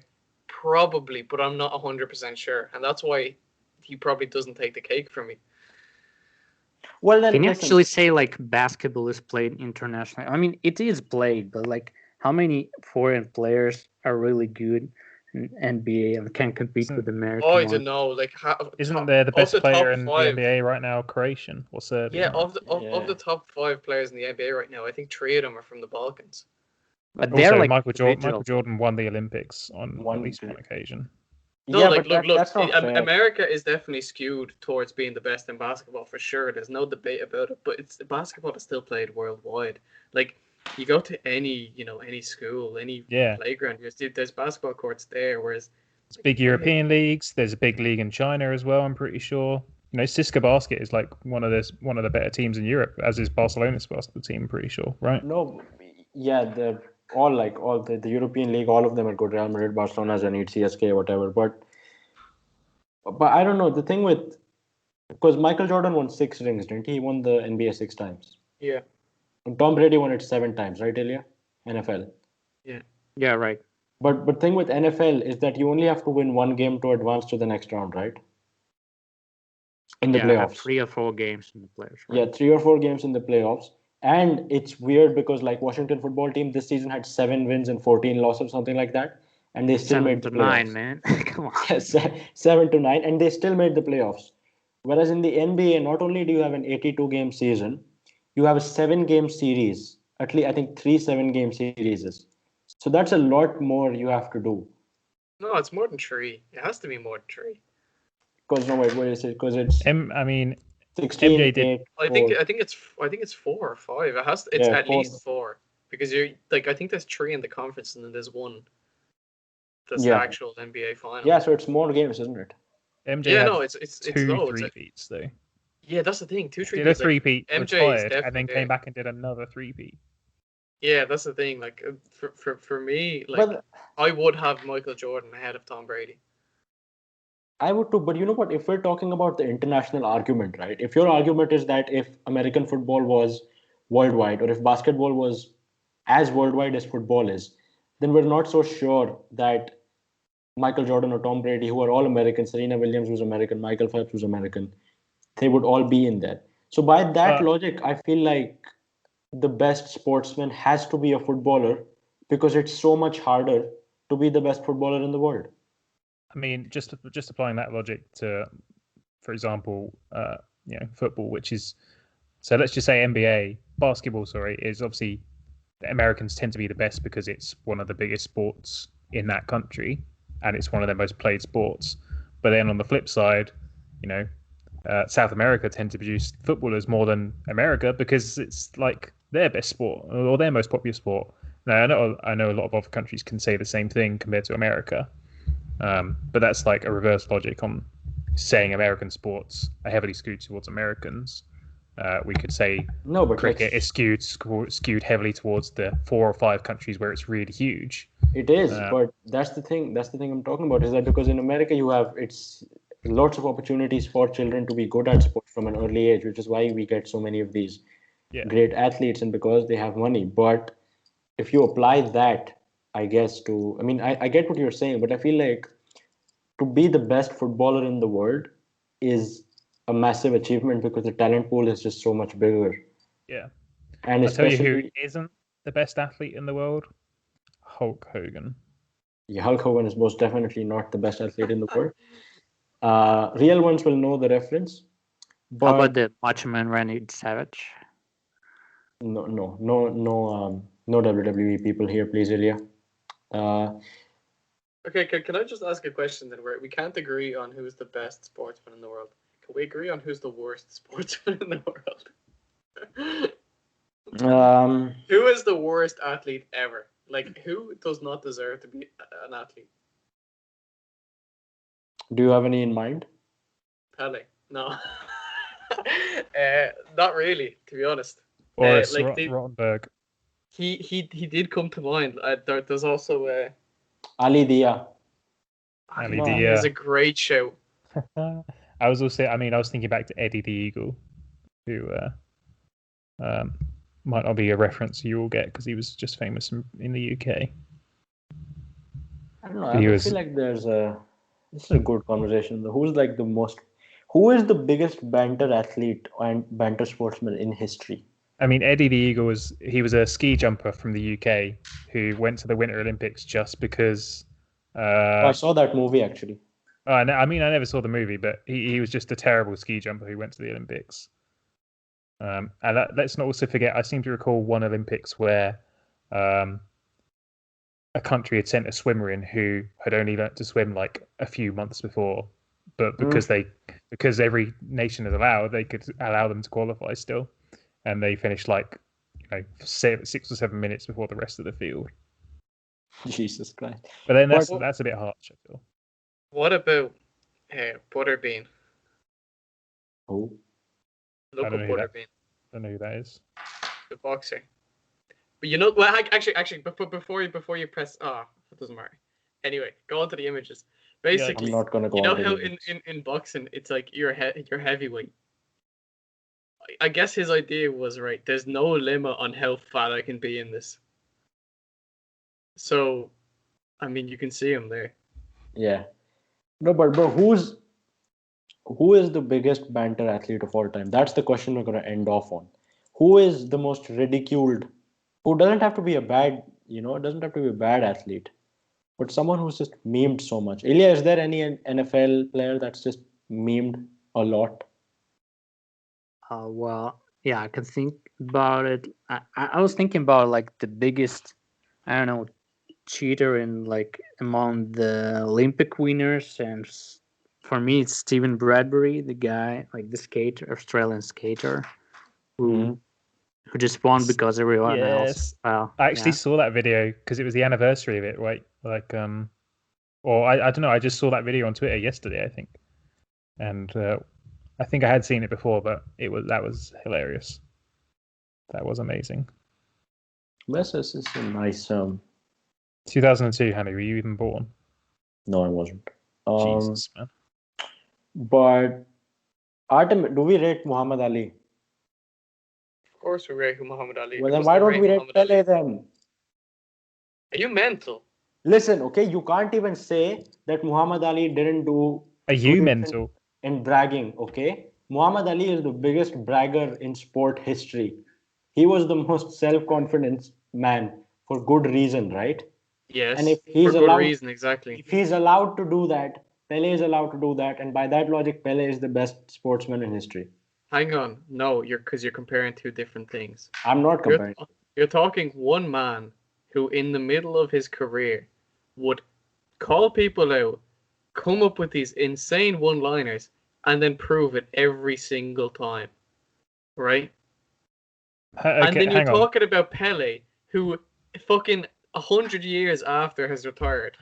Probably, but I'm not 100% sure, and that's why he probably doesn't take the cake from me. Well, then can you actually say like basketball is played internationally? I mean, it is played, but like how many foreign players are really good in NBA and can compete with American? I don't know. Like, isn't there the best player in the NBA right now, Croatian or Serbian? Yeah, of the top 5 players in the NBA right now, I think 3 of them are from the Balkans. But they're also, like Michael Jordan won the Olympics on at least one occasion. No, yeah, look, America is definitely skewed towards being the best in basketball for sure. There's no debate about it. But basketball is still played worldwide. Like you go to any school, any playground, there's basketball courts there. Whereas there's big European leagues. There's a big league in China as well. I'm pretty sure. You know, Siska Basket is like one of the better teams in Europe, as is Barcelona's basketball team. I'm pretty sure, right? No, yeah, all the European League, all of them are good. Real Madrid, Barcelona, Zenit, CSK, whatever. But I don't know. The thing with because Michael Jordan won 6 rings, didn't he? He won the NBA 6 times. Yeah. And Tom Brady won it 7 times, right, Ilya? NFL. Yeah. Yeah, right. But thing with NFL is that you only have to win one game to advance to the next round, right? In the playoffs. 3 or 4 games in the playoffs. Right? Yeah, 3 or 4 games in the playoffs. And it's weird because like Washington football team this season had 7 wins and 14 losses, something like that, and they still 7 made the to 9, playoffs. man. Come on. Yes, 7 to 9, and they still made the playoffs. Whereas in the NBA, not only do you have an 82 game season, you have a 7 game series. At least I think 3 7 game series. So that's a lot more you have to do. No, it's more than 3. It has to be more than 3. Because no, wait, what is it? Because it's I mean, 16, MJ did. 8, I 4. think it's 4 or 5. It's Yeah, at 4. least 4 because you're like I think there's 3 in the conference and then there's 1 that's the Yeah. actual NBA final. Yeah, so it's more games, isn't it? MJ Yeah, had no, it's 2 loads. 3-peats though. Yeah, that's the thing. 2 Did a 3-peats. Like, 3-peat, MJ is retired, definitely and then big. came back and did another 3-peat. Yeah, that's the thing. Like for me, like But I would have Michael Jordan ahead of Tom Brady. I would too, but you know what? If we're talking about the international argument, right? If your argument is that if American football was worldwide, or if basketball was as worldwide as football is, then we're not so sure that Michael Jordan or Tom Brady, who are all American, Serena Williams was American, Michael Phelps was American, they would all be in there. So by that But logic, I feel like the best sportsman has to be a footballer because it's so much harder to be the best footballer in the world. I mean, just applying that logic to, for example, football, which is, so let's just say NBA basketball. Sorry, is obviously the Americans tend to be the best because it's one of the biggest sports in that country and it's one of their most played sports. But then on the flip side, South America tend to produce footballers more than America because it's like their best sport or their most popular sport. Now I know a lot of other countries can say the same thing compared to America. But that's like a reverse logic on saying American sports are heavily skewed towards Americans. We could say No, but cricket is skewed heavily towards the 4 or 5 countries where it's really huge. it is, but that's the thing. That's the thing I'm talking about. Is that because in America you have it's lots of opportunities for children to be good at sports from an early age, which is why we get so many of these great athletes, and because they have money. But if you apply that, I guess I mean, I get what you're saying, but I feel like to be the best footballer in the world is a massive achievement because the talent pool is just so much bigger. Yeah. And I'll tell you who especially isn't the best athlete in the world. Hulk Hogan. yeah, Hulk Hogan is most definitely not the best athlete in the world. Real ones will know the reference, How about but the Macho Man Randy Savage? no WWE people here, please, Ilya. Okay, can I just ask a question then? Where we can't agree on who's the best sportsman in the world. Can we agree on who's the worst sportsman in the world? Who is the worst athlete ever? Like, who does not deserve to be an athlete? Do you have any in mind? Pele. No. Not really, to be honest. Or like Rottenberg. He did come to mind. There's also Ali Dia. Ali No. Dia. Is a great show. I was thinking back to Eddie the Eagle, who might not be a reference you will get because he was just famous in the UK. I don't know. I feel like this is a good conversation. Who is the biggest banter athlete and banter sportsman in history? I mean, Eddie the Eagle was a ski jumper from the UK who went to the Winter Olympics just because. I saw that movie actually. I never saw the movie, but he was just a terrible ski jumper who went to the Olympics. And let's not also forget, I seem to recall one Olympics where a country had sent a swimmer in who had only learnt to swim like a few months before, but because every nation is allowed, they could allow them to qualify still, and they finished like 6 or 7 minutes before the rest of the field. Jesus Christ! But then that's a bit harsh, I feel. What about Butterbean? Who? Local Butterbean. I don't know who that is. The boxer. But you know, well, actually, before you press, it doesn't matter. Anyway, go on to the images. Basically, I'm not gonna go. You know how in boxing it's like you're heavyweight. I guess his idea was right. There's no limit on how fat I can be in this. So I mean, you can see him there. Yeah. No, but who is the biggest banter athlete of all time? That's the question we're going to end off on. Who is the most ridiculed? Who doesn't have to be a bad, doesn't have to be a bad athlete, but someone who's just memed so much. Ilya, is there any NFL player that's just memed a lot? Well, yeah, I can think about it. I was thinking about like the biggest, I don't know, cheater in like among the Olympic winners, and for me it's Stephen Bradbury, the guy, like the skater, Australian skater, who just won because everyone else. Yes. Well, I actually saw that video because it was the anniversary of it, right? Like, or I don't know. I just saw that video on Twitter yesterday, I think, and I think I had seen it before, but that was hilarious. That was amazing. This is a nice. 2002, Hanu, were you even born? No, I wasn't. Jesus, man. But Artem, do we rate Muhammad Ali? Of course, we rate Muhammad Ali. Well, then why don't we rate Pele then? Are you mental? Listen, okay, you can't even say that Muhammad Ali didn't do. Are you mental? In bragging, okay? Muhammad Ali is the biggest bragger in sport history. He was the most self-confident man for good reason, right? Yes. And if he's for good reason, exactly. If he's allowed to do that, Pele is allowed to do that, and by that logic, Pele is the best sportsman in history. Hang on, no, because you're comparing two different things. I'm not comparing. You're talking one man who, in the middle of his career, would call people out, come up with these insane one-liners, and then prove it every single time, right? Okay, and then you're talking about Pele, who fucking 100 years after has retired,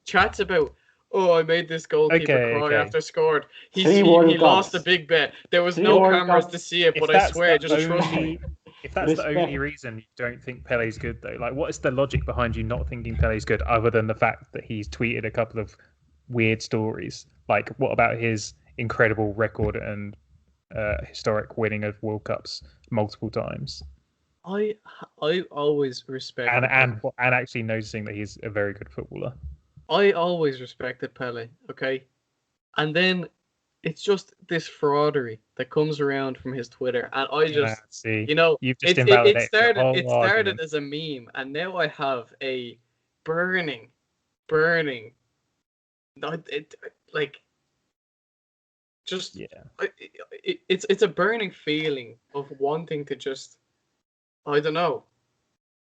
chats about, oh, I made this goalkeeper cry after scored. He lost a big bet. There was no cameras to see it, but I swear, just trust me. If that's the only reason you don't think Pele's good, though, like, what is the logic behind you not thinking Pele's good, other than the fact that he's tweeted a couple of weird stories? Like, what about his incredible record and historic winning of World Cups multiple times? I always respect and actually noticing that he's a very good footballer. I always respected Pele, okay? And then it's just this fraudery that comes around from his Twitter, and I just see. You've just it started as a meme, and now I have a burning it's a burning feeling of wanting to just, I don't know,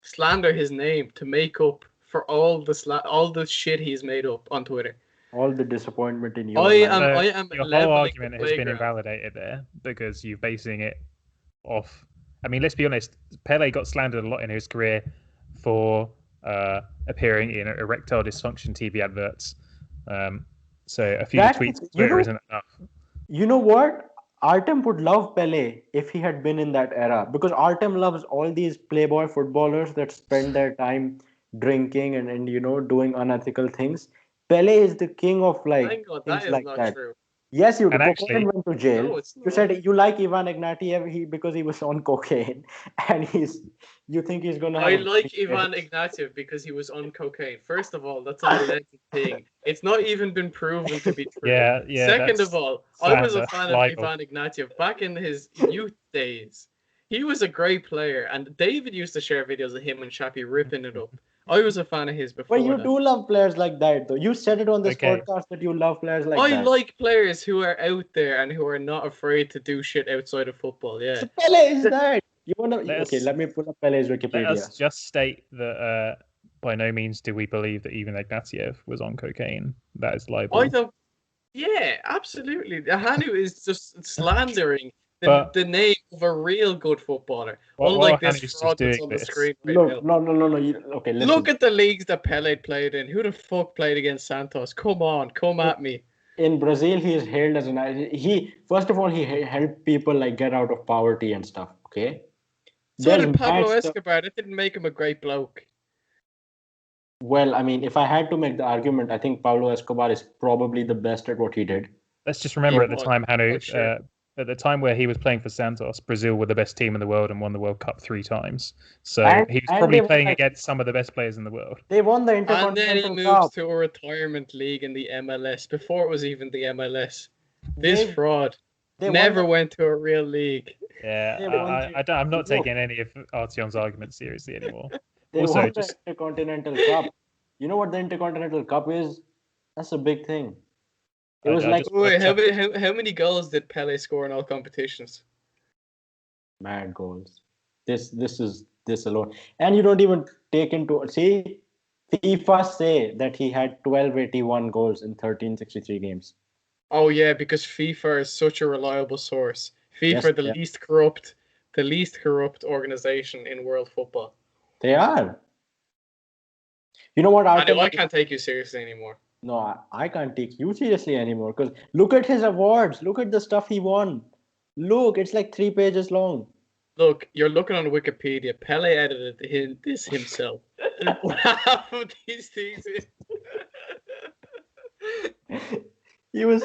slander his name to make up for all the shit he's made up on Twitter. All the disappointment in you. I am. Your whole argument has been invalidated there because you're basing it off. I mean, let's be honest. Pele got slandered a lot in his career for appearing in erectile dysfunction TV adverts. So a few tweets on Twitter isn't enough. You know what? Artem would love Pele if he had been in that era, because Artem loves all these playboy footballers that spend their time drinking and doing unethical things. Pele is the king of things like that. True. Yes, you do. And actually, went to jail. No, you said you like Ivan Ignatiev because he was on cocaine, and you think he's gonna. I like Ivan Ignatiev because he was on cocaine. First of all, that's an alleged thing. It's not even been proven to be true. Yeah. Second of all, I was a fan of Ivan Ignatiev back in his youth days. He was a great player, and David used to share videos of him and Shappy ripping it up. I was a fan of his before. But you do love players like that, though. You said it on this podcast that you love players like that. I like players who are out there and who are not afraid to do shit outside of football. Yeah. So Pele is that. You wanna? Let me pull up Pele's Wikipedia. Let us just state that by no means do we believe that even Ignatiev was on cocaine. That is libel. I don't. Yeah, absolutely. Hanu is just slandering the name of a real good footballer. Unlike this fraud that's on the screen right now. No. Okay, listen. Look at the leagues that Pele played in. Who the fuck played against Santos? Come on, come at me. In Brazil, he is hailed as first of all, he helped people get out of poverty and stuff. Okay. So did Pablo Escobar. That didn't make him a great bloke. Well, I mean, if I had to make the argument, I think Pablo Escobar is probably the best at what he did. Let's just remember at the time, Hanu, at the time where he was playing for Santos, Brazil were the best team in the world and won the World Cup 3 times. So he was probably playing against some of the best players in the world. They won the And then he Intercontinental moves Cup. to a retirement league in the MLS before it was even the MLS. This fraud never went to a real league. Yeah, I'm not taking any of Artyom's arguments seriously anymore. They won the Intercontinental Cup. You know what the Intercontinental Cup is? That's a big thing. It was wait, how many goals did Pele score in all competitions? Mad goals. This alone, and you don't even take into FIFA say that he had 1281 goals in 1363 games. Oh yeah, because FIFA is such a reliable source. FIFA, the least corrupt organization in world football. They are. You know what? I can't take you seriously anymore. No, I can't take you seriously anymore because look at his awards. Look at the stuff he won. Look, it's like 3 pages long. Look, you're looking on Wikipedia. Pele edited this himself. Half of these things. He was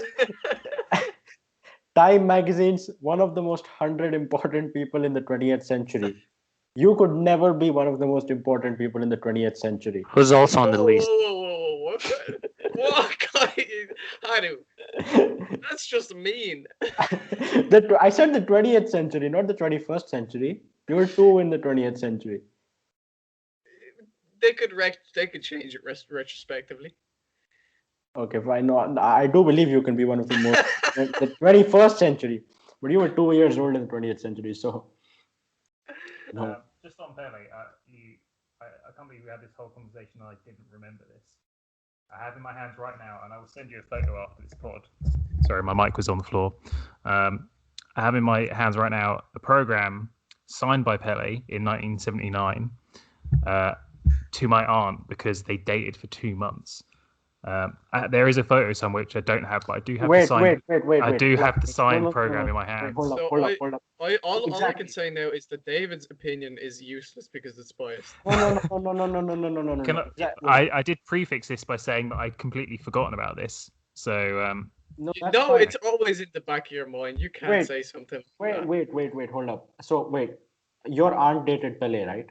Time Magazine's one of the most 100 important people in the 20th century. You could never be one of the most important people in the 20th century. Who's also on the list? Whoa. What guy? Hanu. That's just mean. I said the 20th century, not the 21st century. You were 2 in the 20th century. They could change it retrospectively. Okay, fine. No, I do believe you can be one of the most the 21st century, but you were 2 years old in the 20th century, so no. Just on Pele, I can't believe we had this whole conversation and I didn't remember this. I have in my hands right now, and I will send you a photo after this pod. Sorry, my mic was on the floor. I have in my hands right now a program signed by Pele in 1979 to my aunt because they dated for 2 months. There is a photo somewhere which I don't have, but I do have the signed program in my hands. Hold up. All I can say now is that David's opinion is useless because it's biased. No. I did prefix this by saying that I'd completely forgotten about this. So no, it's always in the back of your mind. You can't say something. Wait, hold up. So your aunt dated Pele, right?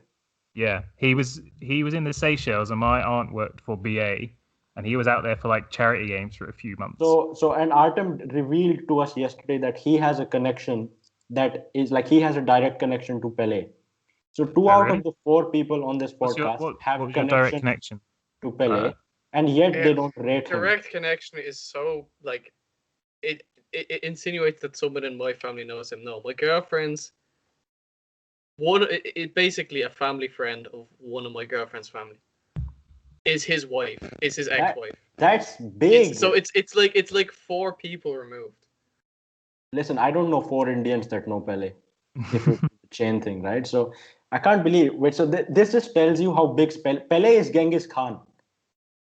Yeah, he was in the Seychelles, and my aunt worked for BA. And he was out there for like charity games for a few months. And Artem revealed to us yesterday that he has a connection that is like he has a direct connection to Pele. So 2 out of the 4 people on this podcast have a direct connection to Pele, and yet they don't rate him. Direct connection is so like it insinuates that someone in my family knows him. No, my girlfriend's basically a family friend of one of my girlfriend's family. Is his wife? Is his ex-wife? That's big. It's like 4 people removed. Listen, I don't know 4 Indians that know Pele. If it's a chain thing, right? So I can't believe. Wait, so this just tells you how big Pele is. Genghis Khan.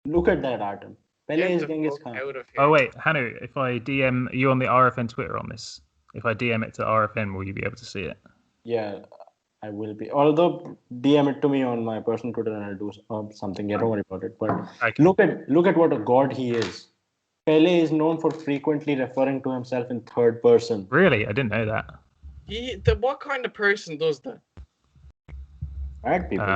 Look at that, Artem. Pele is Genghis Khan. Oh wait, Hanu, if I DM you on the RFN Twitter on this, if I DM it to RFN, will you be able to see it? Yeah. I will be. Although DM it to me on my personal Twitter and I'll do something. Yeah, don't worry about it. But look at what a god he is. Pele is known for frequently referring to himself in third person. Really? I didn't know that. What kind of person does that? Mad people.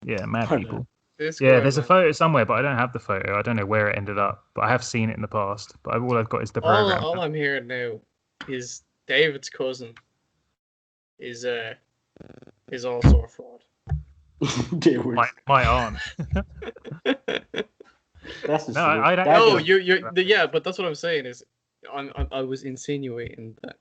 Yeah, mad people. There's a photo somewhere, but I don't have the photo. I don't know where it ended up, but I have seen it in the past. But all I've got is the program. All I'm hearing now is David's cousin is also a fraud. My aunt. That's but that's what I'm saying is, I was insinuating that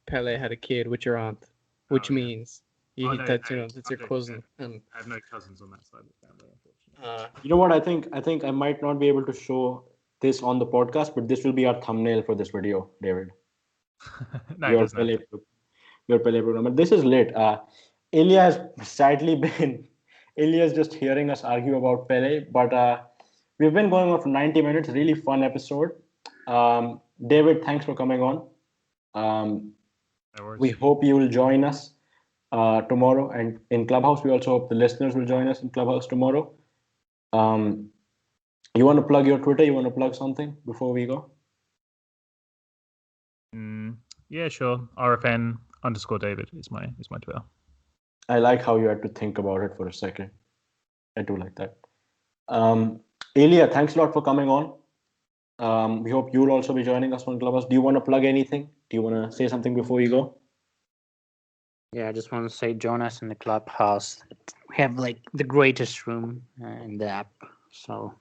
Pele had a kid with your aunt, which means that's your cousin. And I have no cousins on that side of the family, unfortunately. You know what? I think I might not be able to show this on the podcast, but this will be our thumbnail for this video, David. Your Pele program. But this is lit. Ilya has sadly been. Ilya's just hearing us argue about Pele, but we've been going on for 90 minutes. Really fun episode. David, thanks for coming on. We hope you will join us tomorrow and in Clubhouse. We also hope the listeners will join us in Clubhouse tomorrow. You want to plug your Twitter? You want to plug something before we go? Yeah, sure. RFN_David is my Twitter. I like how you had to think about it for a second. I do like that. Ilya, thanks a lot for coming on. We hope you'll also be joining us on Clubhouse. Do you want to plug anything? Do you want to say something before you go? Yeah, I just want to say join us in the Clubhouse. We have like the greatest room in the app. So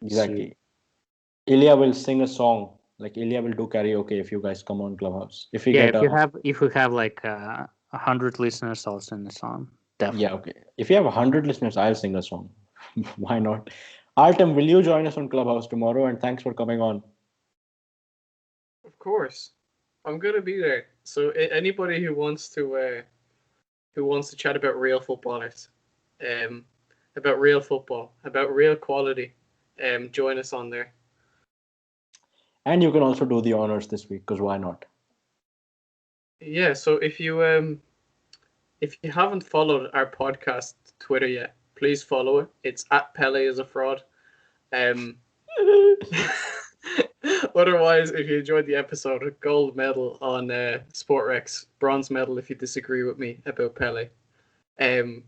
Exactly. Ilya will sing a song. Like Ilya will do karaoke if you guys come on Clubhouse. If we get if we have like 100 listeners, I'll sing the song. Definitely. Yeah, okay. If you have 100 listeners, I'll sing a song. Why not? Artem, will you join us on Clubhouse tomorrow? And thanks for coming on. Of course, I'm gonna be there. So anybody who wants to chat about real footballers, about real football, about real quality, join us on there. And you can also do the honors this week, because why not? Yeah. So if you haven't followed our podcast Twitter yet, please follow it. It's @Pele is a fraud. Otherwise, if you enjoyed the episode, a gold medal on Sportrex, bronze medal if you disagree with me about Pele. It's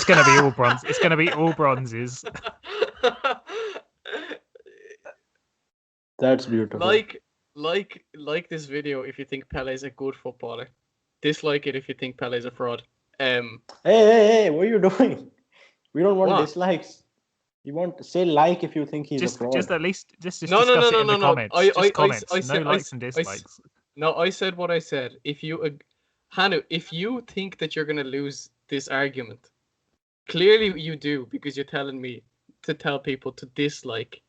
going to be all bronze. It's going to be all bronzes. That's beautiful. Like this video if you think Pele is a good footballer. Dislike it if you think Pele is a fraud. Hey, what are you doing? We don't want What? dislikes. You want to say like if you think he's a fraud. Just at least just No, discuss it in the comments. Comments. No likes and dislikes. No, I said what I said. If you, Hanu, if you think that you're gonna lose this argument, clearly you do because you're telling me to tell people to dislike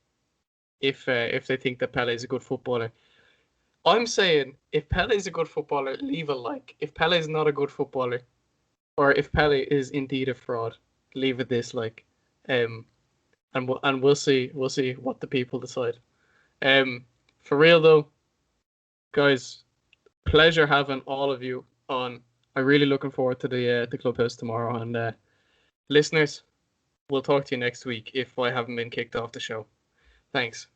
if they think that Pele is a good footballer. I'm saying if Pele is a good footballer, leave a like. If Pele is not a good footballer, or if Pele is indeed a fraud, leave a dislike. And we'll see what the people decide. For real though, guys, pleasure having all of you on. I'm really looking forward to the Clubhouse tomorrow, and listeners, we'll talk to you next week if I haven't been kicked off the show. Thanks.